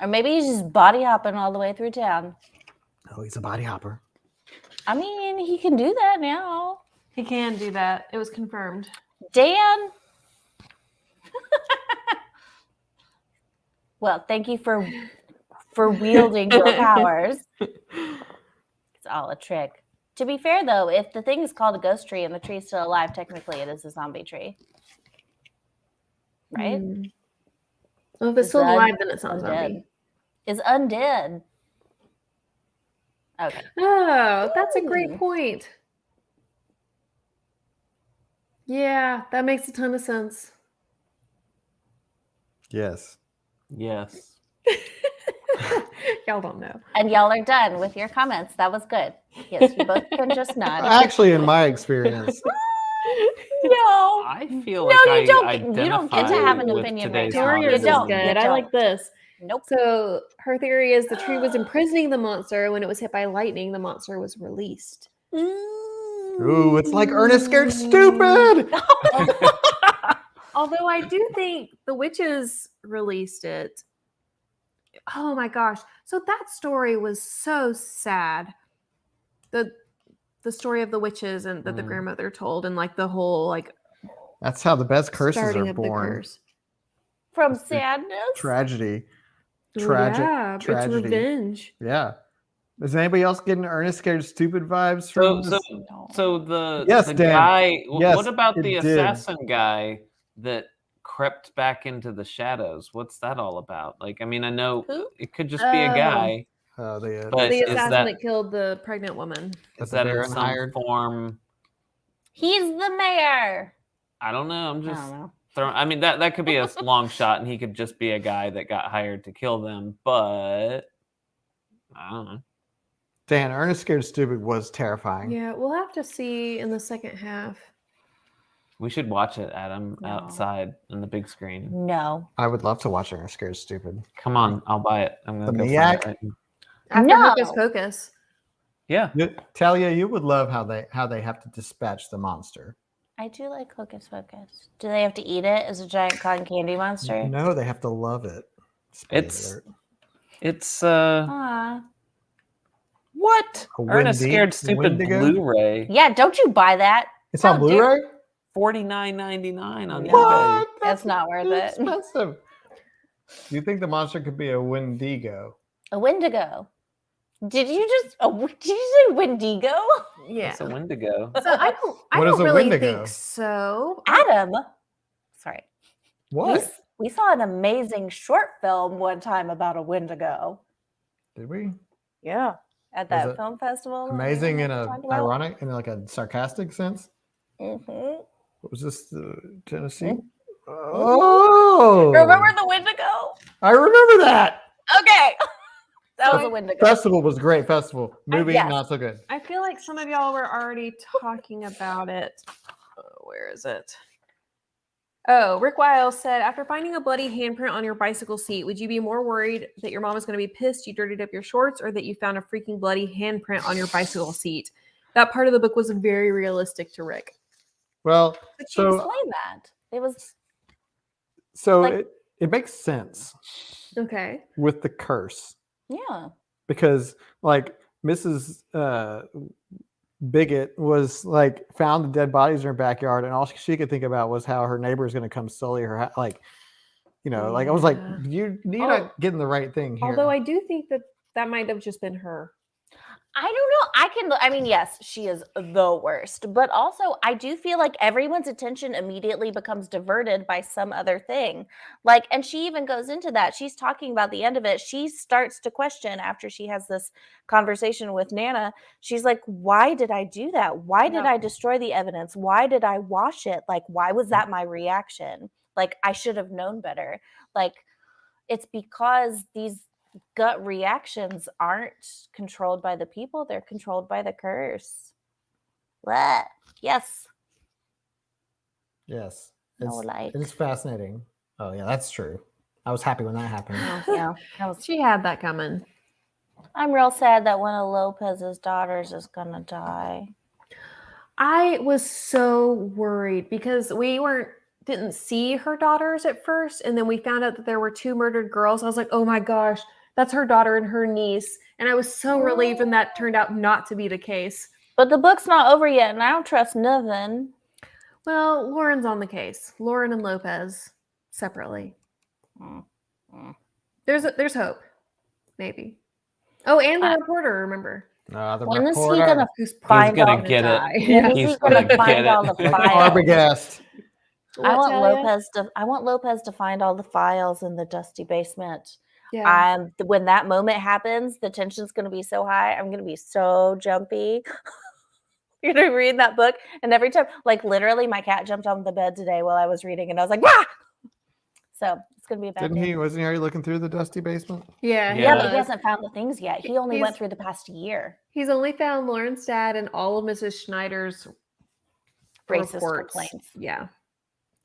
Or maybe he's just body hopping all the way through town. Oh, he's a body hopper. I mean, he can do that now. He can do that. It was confirmed. Dan. Well, thank you for wielding your powers. It's all a trick. To be fair, though, if the thing is called a ghost tree and the tree is still alive, technically it is a zombie tree. Right? Well, if it's Is still that alive, then it's not undead? zombie. Is undead. Okay. Oh, that's a great Ooh. point. Yeah, that makes a ton of sense. Yes. Yes. Y'all don't know. And y'all are done with your comments. That was good. Yes, you both can just nod. Actually, in my experience, No. I feel No, like you don't I get- you don't get to have an identify with opinion right today's now. Toria's You is don't. good. You I like don't. this. Nope. So her theory is the tree was imprisoning the monster. When it was hit by lightning, the monster was released. ooh, it's like Ernest Scared Stupid. Although I do think the witches released it. Oh my gosh. So that story was so sad. The story of the witches and that the Mm. grandmother told and like the whole like That's how the best curses starting are of the born. curse. From It's the sadness. Tragedy. Oh, Tragic. yeah, it's tragedy. revenge. Yeah. Is anybody else getting Ernest Scared Stupid vibes So from this? so the Yes, the Dan. guy. Yes, what about the it did. assassin guy that crept back into the shadows? What's that all about? Like, I mean, I know Who? it could just be a guy, but The is assassin that that killed the pregnant woman. that is the that in Baron some hired? form? He's the mayor. I don't know. I'm I just don't know. throwing. I mean, that could be a long shot, and he could just be a guy that got hired to kill them. But I don't know. Dan, Ernest Scared Stupid was terrifying. Yeah, we'll have to see in the second half. We should watch it, Adam, No. outside on the big screen. No. I would love to watch Ernest Scared Stupid. Come on, I'll buy it. I'm gonna The go find Miak? it right now. After No. Hocus Pocus. Yeah. Talia, you would love how they have to dispatch the monster. I do like Hocus Pocus. Do they have to eat it as a giant cotton candy monster? No, they have to love it. Spoiler It's alert. It's Aw. what? A Ernest Wendy- Scared Stupid Wendigo? Blu-ray. Yeah, don't you buy that? It's on How dare- Blu-ray. $49.99 on No. eBay. That's not worth it. Expensive. Do you think the monster could be a Wendigo? A Wendigo. Did you say Wendigo? Yeah. It's a Wendigo. So I don't What is a really Wendigo? think so. Adam. Sorry. What? We saw an amazing short film one time about a Wendigo. Did we? Yeah. At Was that it film festival. that we Amazing in were a talking about. ironic, in like a sarcastic sense. Mhm. What was this? Tennessee? Oh, Remember the Wendigo? I remember that. Okay. That was So a Wendigo. Festival was great. Festival movie yes. not so good. I feel like some of y'all were already talking about it. Where is it? Oh, Rick Wiles said, after finding a bloody handprint on your bicycle seat, would you be more worried that your mom is going to be pissed you dirtied up your shorts or that you found a freaking bloody handprint on your bicycle seat? That part of the book was very realistic to Rick. Well, But she so explained that. It was like- it makes sense Okay. with the curse yeah. because like Mrs. bigot was like found the dead bodies in her backyard, and all she could think about was how her neighbor is going to come sully her house. Like, like I was like, Yeah. you're Oh, not getting the right thing here. Although I do think that might have just been her. I don't know. I mean, yes, she is the worst, but also I do feel like everyone's attention immediately becomes diverted by some other thing. Like, and she even goes into that. She's talking about the end of it. She starts to question after she has this conversation with Nana. She's like, why did I do that? Why did I destroy the evidence? Why did I wash it? Like, why was that my reaction? Like, I should have known better. Like, it's because these gut reactions aren't controlled by the people, they're controlled by the curse. What? Yes. Yes. No, like. It's fascinating. Oh yeah, that's true. I was happy when that happened. Yeah. She had that coming. I'm real sad that one of Lopez's daughters is gonna die. I was so worried because we didn't see her daughters at first, and then we found out that there were 2 murdered girls. I was like, oh my gosh, that's her daughter and her niece. And I was so relieved when that turned out not to be the case. But the book's not over yet, and I don't trust nothing. Well, Lauren's on the case. Lauren and Lopez separately. There's hope, maybe. Oh, and the reporter, remember? The When is he reporter. gonna Who's find gonna all get it. die. When is He's he gonna gonna find get all it. the Like files? Arbogast. I want Talia? Lopez to find all the files in the dusty basement. Yeah. When that moment happens, the tension's going to be so high. I'm going to be so jumpy. You're going to read that book, and every time, like literally, my cat jumped on the bed today while I was reading, and I was like, "Wah!" So it's going to be a bad day. Wasn't he already looking through the dusty basement? Yeah. Yeah, but was. he hasn't found the things yet. He only went He's- through the past year. He's only found Lauren's dad and all of Mrs. Schneider's Racist reports. complaints. Yeah,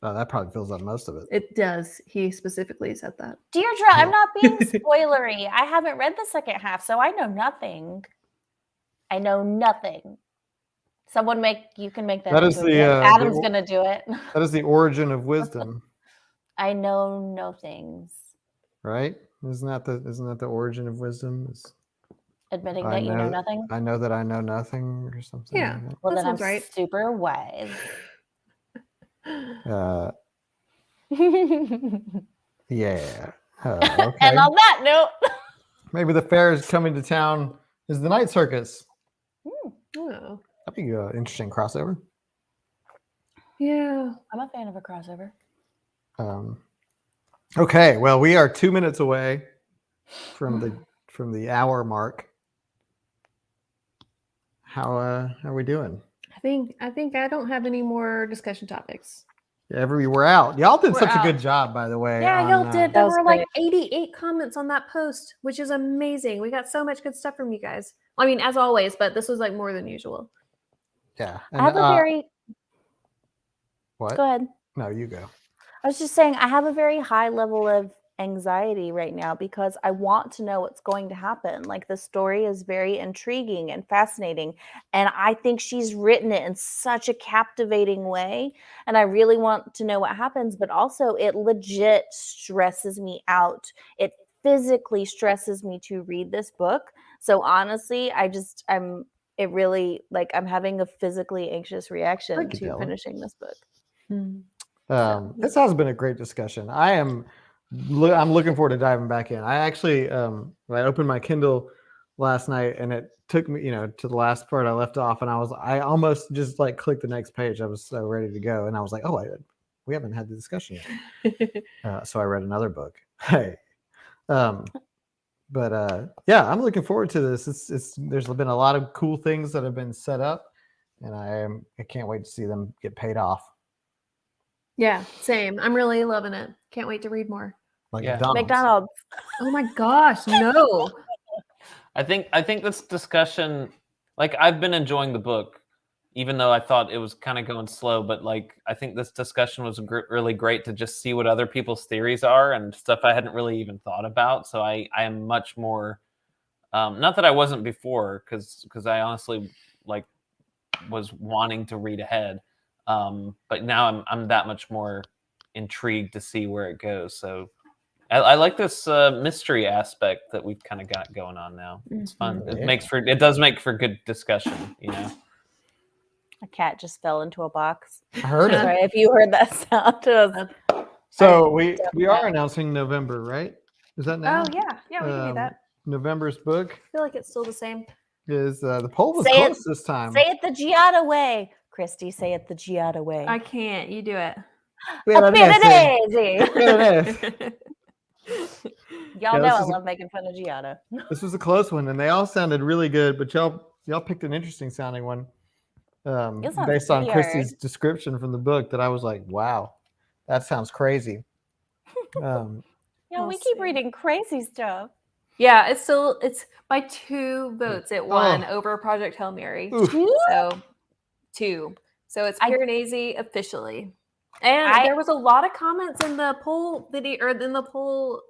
Oh, that probably fills up most of it. it does. He specifically said that. Deirdre, I'm not being spoilery. I haven't read the second half, so I know nothing. I know nothing. You can make that. That is into a the, book. the Adam's or- gonna do it. That is the origin of wisdom, I know no things. right? Isn't that the origin of wisdom? Is Admitting I that you know nothing. I know that I know nothing or something. Yeah. Like Well, That then I'm sounds right. super wise. that. Yeah. And Okay. on that note, Maybe the fair is coming to town. Is the night circus? Oh, That'd be an interesting crossover. yeah. I'm a fan of a crossover. Okay, well, we are 2 minutes away from the hour mark. How are we doing? I think I don't have any more discussion topics. We're out. Y'all did We're such a out. good job, by the way. Yeah, on, y'all did. That There was were like 88 comments on that post, which is amazing. We got so much good stuff from you guys. I mean, as always, but this was like more than usual. Yeah. I have a very. What? Go ahead. No, you go. I was just saying, I have a very high level of anxiety right now because I want to know what's going to happen. Like, the story is very intriguing and fascinating. And I think she's written it in such a captivating way. And I really want to know what happens. But also, it legit stresses me out. It physically stresses me to read this book. So honestly, I'm having a physically anxious reaction Thank you, to Dylan. finishing this book. This has been a great discussion. I'm looking forward to diving back in. I actually I opened my Kindle last night and it took me, to the last part I left off, and I almost just like clicked the next page. I was so ready to go, and I was like, oh, we haven't had the discussion yet. So I read another book. Hey, but yeah, I'm looking forward to this. There's been a lot of cool things that have been set up, and I can't wait to see them get paid off. Yeah, same. I'm really loving it. Can't wait to read more. Like Yeah. McDonald's. Oh my gosh, no. I think this discussion, like, I've been enjoying the book, even though I thought it was kind of going slow. But like, I think this discussion was really great to just see what other people's theories are and stuff I hadn't really even thought about. So I am much more, not that I wasn't before, because I honestly was wanting to read ahead. But now I'm that much more intrigued to see where it goes. So I like this mystery aspect that we've kind of got going on now. It's fun. Yeah. It does make for good discussion, A cat just fell into a box. I heard it. Sorry if you heard that sound. It was- So we are announcing November, right? Is that now? Oh yeah, yeah, we can do that. November's book I feel like it's still the same. is the poll was Say it- close this time. Say it the Giada way. Christy, say it the Giada way. I can't. You do it. A daisy. Y'all Yeah, know this I is a- love making fun of Giada. This was a close one, and they all sounded really good. But y'all picked an interesting sounding one, It sounds based on weird. Christy's description from the book. That I was like, wow, that sounds crazy. Yo, We'll we keep see. reading crazy stuff. Yeah, it's by 2 votes. It won over Project Hail Mary. Oof. So 2. So it's I- Piranesi officially. And there was a lot of comments in the poll video or in the poll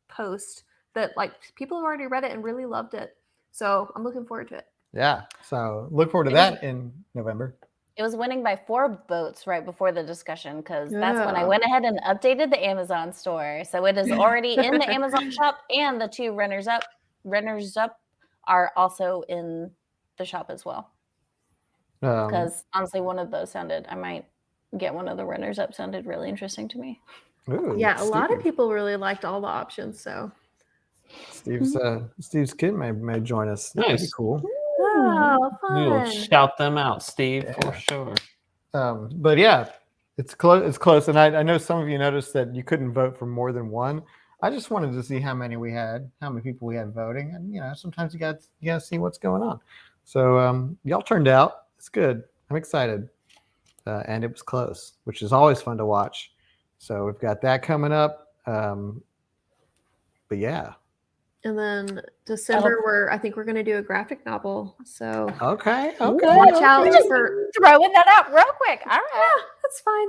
post that like people have already read it and really loved it. So I'm looking forward to it. Yeah, so look forward to that in November. It was winning by 4 votes right before the discussion because that's when I Yeah. went ahead and updated the Amazon store. So it is already in the Amazon shop, and the 2 runners up are also in the shop as well. Because honestly, one of those I might get one of the runners up. Sounded really interesting to me. Ooh, Yeah, a lot of Steve. people really liked all the options. So Steve's kid may join us. That'd be Nice. cool. oh, We will fun. shout them out, Steve, for Yeah. sure. But yeah, it's close. It's close, and I know some of you noticed that you couldn't vote for more than one. I just wanted to see how many people we had voting, and sometimes you got to see what's going on. So y'all turned out. It's good. I'm excited, and it was close, which is always fun to watch. So we've got that coming up. But yeah, And then December, I think we're going to do a graphic novel. So okay. watch out Just for. throwing that out real quick. All right. Yeah, that's fine.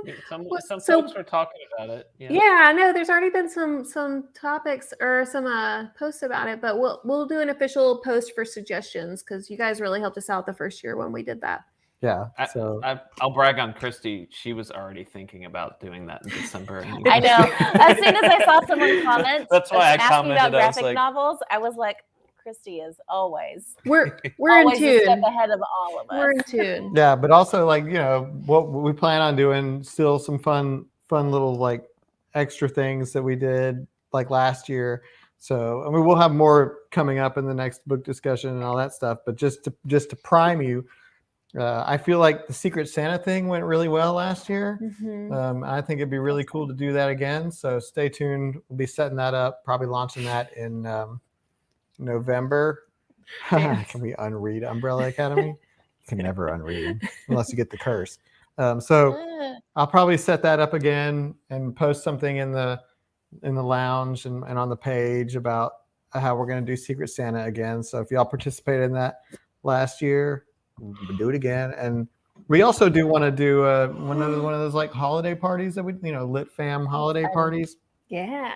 Some So- folks were talking about it. Yeah, I know. There's already been some topics or some posts about it, but we'll do an official post for suggestions because you guys really helped us out the first year when we did that. Yeah. So I'll brag on Christy. She was already thinking about doing that in December. I know. As soon as I saw someone comment, That's why I asking commented, about I was graphic like- novels, I was like, Christy is always We're in always a step tune. ahead of all of us. We're in tune. yeah, but also what we plan on doing, still some fun little like extra things that we did like last year. So we'll have more coming up in the next book discussion and all that stuff. But just to prime you, I feel like the Secret Santa thing went really well last year. Mhm. I think it'd be really cool to do that again. So stay tuned. We'll be setting that up, probably launching that in November. Can we unread Umbrella Academy? You can never unread unless you get the curse. So I'll probably set that up again and post something in the lounge and on the page about how we're going to do Secret Santa again. So if y'all participated in that last year, we'll do it again. And we also do want to do one of those like holiday parties that we Lit Fam holiday parties. Yeah.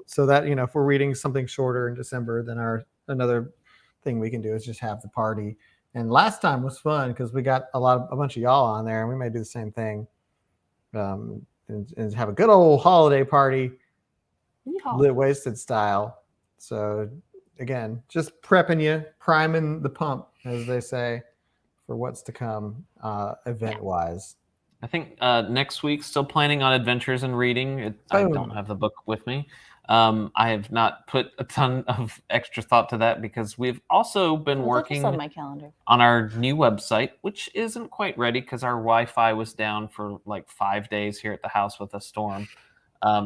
So that if we're reading something shorter in December, then another thing we can do is just have the party. And last time was fun because we got a bunch of y'all on there, and we may do the same thing, and have a good old holiday party, Lit Wasted style. So again, just prepping you, priming the pump, as they say, for what's to come, event wise. I think next week, still planning on adventures and reading. I don't have the book with me. I have not put a ton of extra thought to that because we've also been working on my calendar on our new website, which isn't quite ready because our Wi-Fi was down for like 5 days here at the house with a storm.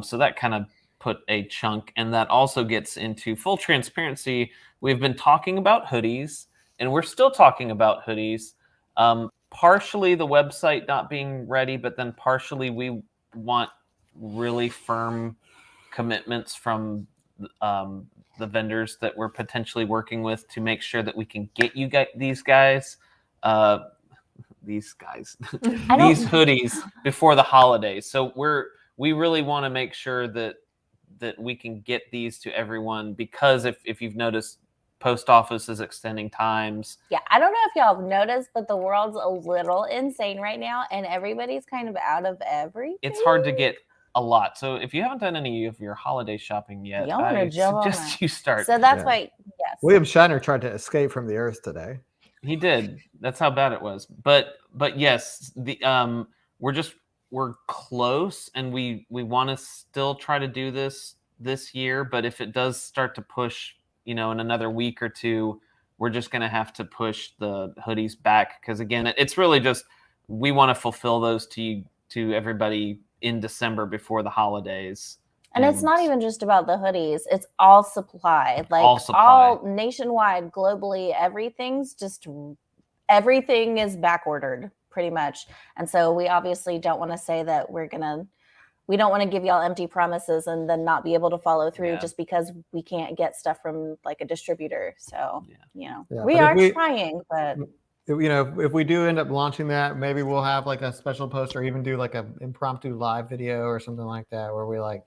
So that kind of put a chunk, and that also gets into full transparency. We've been talking about hoodies, and we're still talking about hoodies. Partially the website not being ready, but then partially we want really firm commitments from the vendors that we're potentially working with to make sure that we can get you these hoodies before the holidays. So we really want to make sure that we can get these to everyone, because if you've noticed, post office is extending times. Yeah, I don't know if y'all have noticed, but the world's a little insane right now, and everybody's kind of out of everything. It's hard to get a lot. So if you haven't done any of your holiday shopping yet, Y'all wanna I jump on suggest that. you start. So that's why, yes. William Shatner tried to escape from the earth today. He did. That's how bad it was. But yes, the we're close, and we want to still try to do this year. But if it does start to push, in another week or two, we're just gonna have to push the hoodies back because again, it's really just we want to fulfill those to everybody in December before the holidays. And it's not even just about the hoodies. It's all supply. Like all nationwide, globally, everything is back ordered pretty much. And so we obviously don't want to say that we don't want to give y'all empty promises and then not be able to follow through just because we can't get stuff from like a distributor. So, we are trying, but if we do end up launching that, maybe we'll have like a special post or even do like an impromptu live video or something like that where we like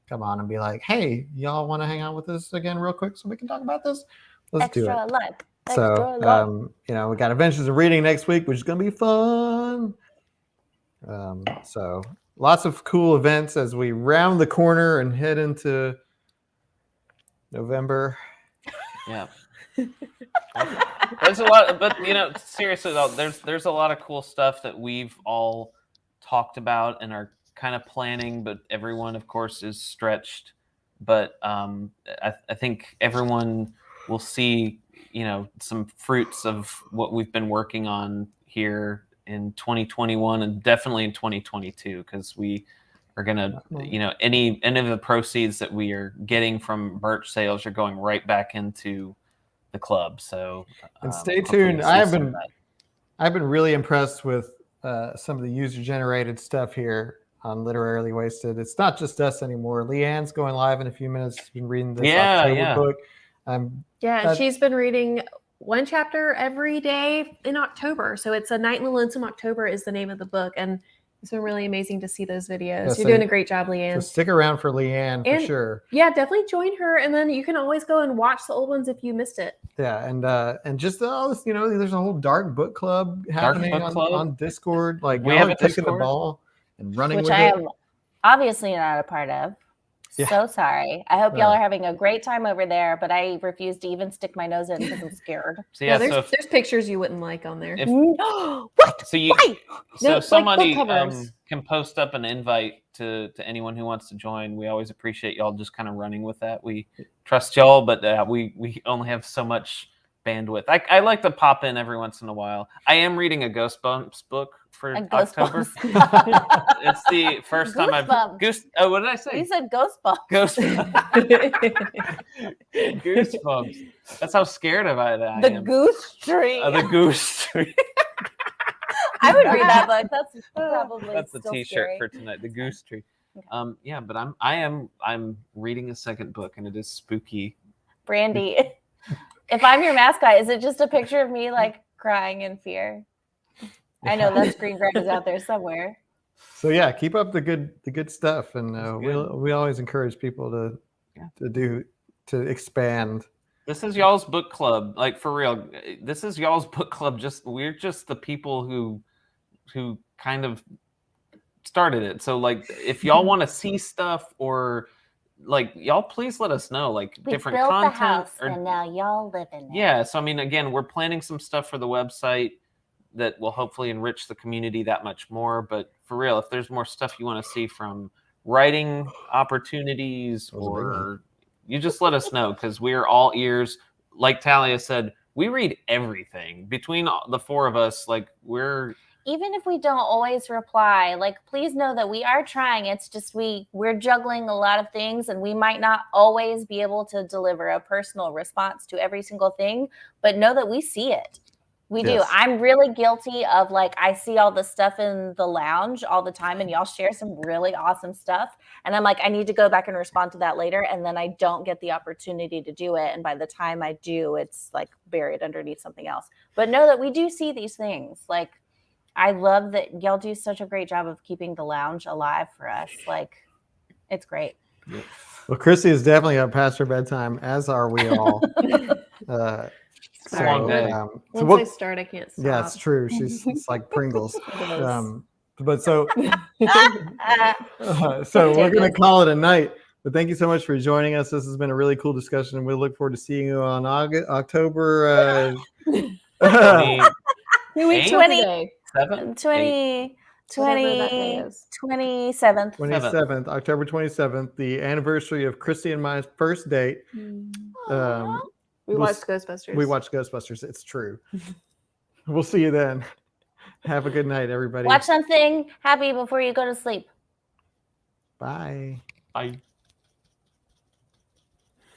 come on and be like, hey, y'all want to hang out with us again real quick so we can talk about this? Let's do it. Live. So, we got Adventures of Reading next week, which is going to be fun. So lots of cool events as we round the corner and head into November. Yeah. There's a lot, but seriously though, there's a lot of cool stuff that we've all talked about and are kind of planning, but everyone of course is stretched. But I think everyone will see some fruits of what we've been working on here in 2021 and definitely in 2022 because we are gonna any of the proceeds that we are getting from merch sales are going right back into the club. So and stay tuned. I've been really impressed with some of the user generated stuff here on Literarily Wasted. It's not just us anymore. Leanne's going live in a few minutes. She's been reading this October book. She's been reading one chapter every day in October. So it's A Night in the Lonesome October is the name of the book. And it's been really amazing to see those videos. You're doing a great job, Leanne. So stick around for Leanne for sure. Yeah, definitely join her. And then you can always go and watch the old ones if you missed it. Yeah, and just all this, there's a whole dark book club happening on Discord. Like we have taken the ball and running which with I it. am obviously not a part of. So sorry. I hope y'all are having a great time over there, but I refuse to even stick my nose in because I'm scared. There's pictures you wouldn't like on there. What? So somebody can post up an invite to anyone who wants to join. We always appreciate y'all just kind of running with that. We trust y'all, but we only have so much bandwidth. I like to pop in every once in a while. I am reading a Goosebumps book for October. It's the first time I've what did I say? You said Goosebumps. Goosebumps. That's how scared of I am. The Goose Tree. The Goose Tree. I would read that book. That's the T-shirt for tonight. The Goose Tree. But I'm reading a second book and it is spooky. Brandy, if I'm your mascot, is it just a picture of me like crying in fear? I know that screen grab is out there somewhere. So yeah, keep up the good stuff, and we always encourage people to expand. This is y'all's book club, like for real. This is y'all's book club. We're just the people who kind of started it. So like, if y'all want to see stuff or like y'all, please let us know. Like we different built content. The house, and now y'all live in it. Yeah. So I mean, again, we're planning some stuff for the website that will hopefully enrich the community that much more. But for real, if there's more stuff you want to see from writing opportunities, or you just let us know because we are all ears. Like Talia said, we read everything between the four of us. Like even if we don't always reply, like please know that we are trying. It's just we're juggling a lot of things and we might not always be able to deliver a personal response to every single thing, but know that we see it. We do. I'm really guilty of like, I see all the stuff in the lounge all the time and y'all share some really awesome stuff. And I'm like, I need to go back and respond to that later. And then I don't get the opportunity to do it. And by the time I do, it's like buried underneath something else. But know that we do see these things. Like, I love that y'all do such a great job of keeping the lounge alive for us. Like, it's great. Well, Chrissy is definitely up past her bedtime, as are we all. It's a long day. Once I start, I can't stop. Yeah, it's true. It's like Pringles. But so we're going to call it a night. But thank you so much for joining us. This has been a really cool discussion. We look forward to seeing you on October 27th. 2 weeks from 20. today. 20, Whatever that day 20, is. 27th. 27th, October 27th, the anniversary of Christy and my first date. Um, We we'll watched s- Ghostbusters. we watched Ghostbusters. It's true. We'll see you then. Have a good night, everybody. Watch something happy before you go to sleep. Bye. Bye.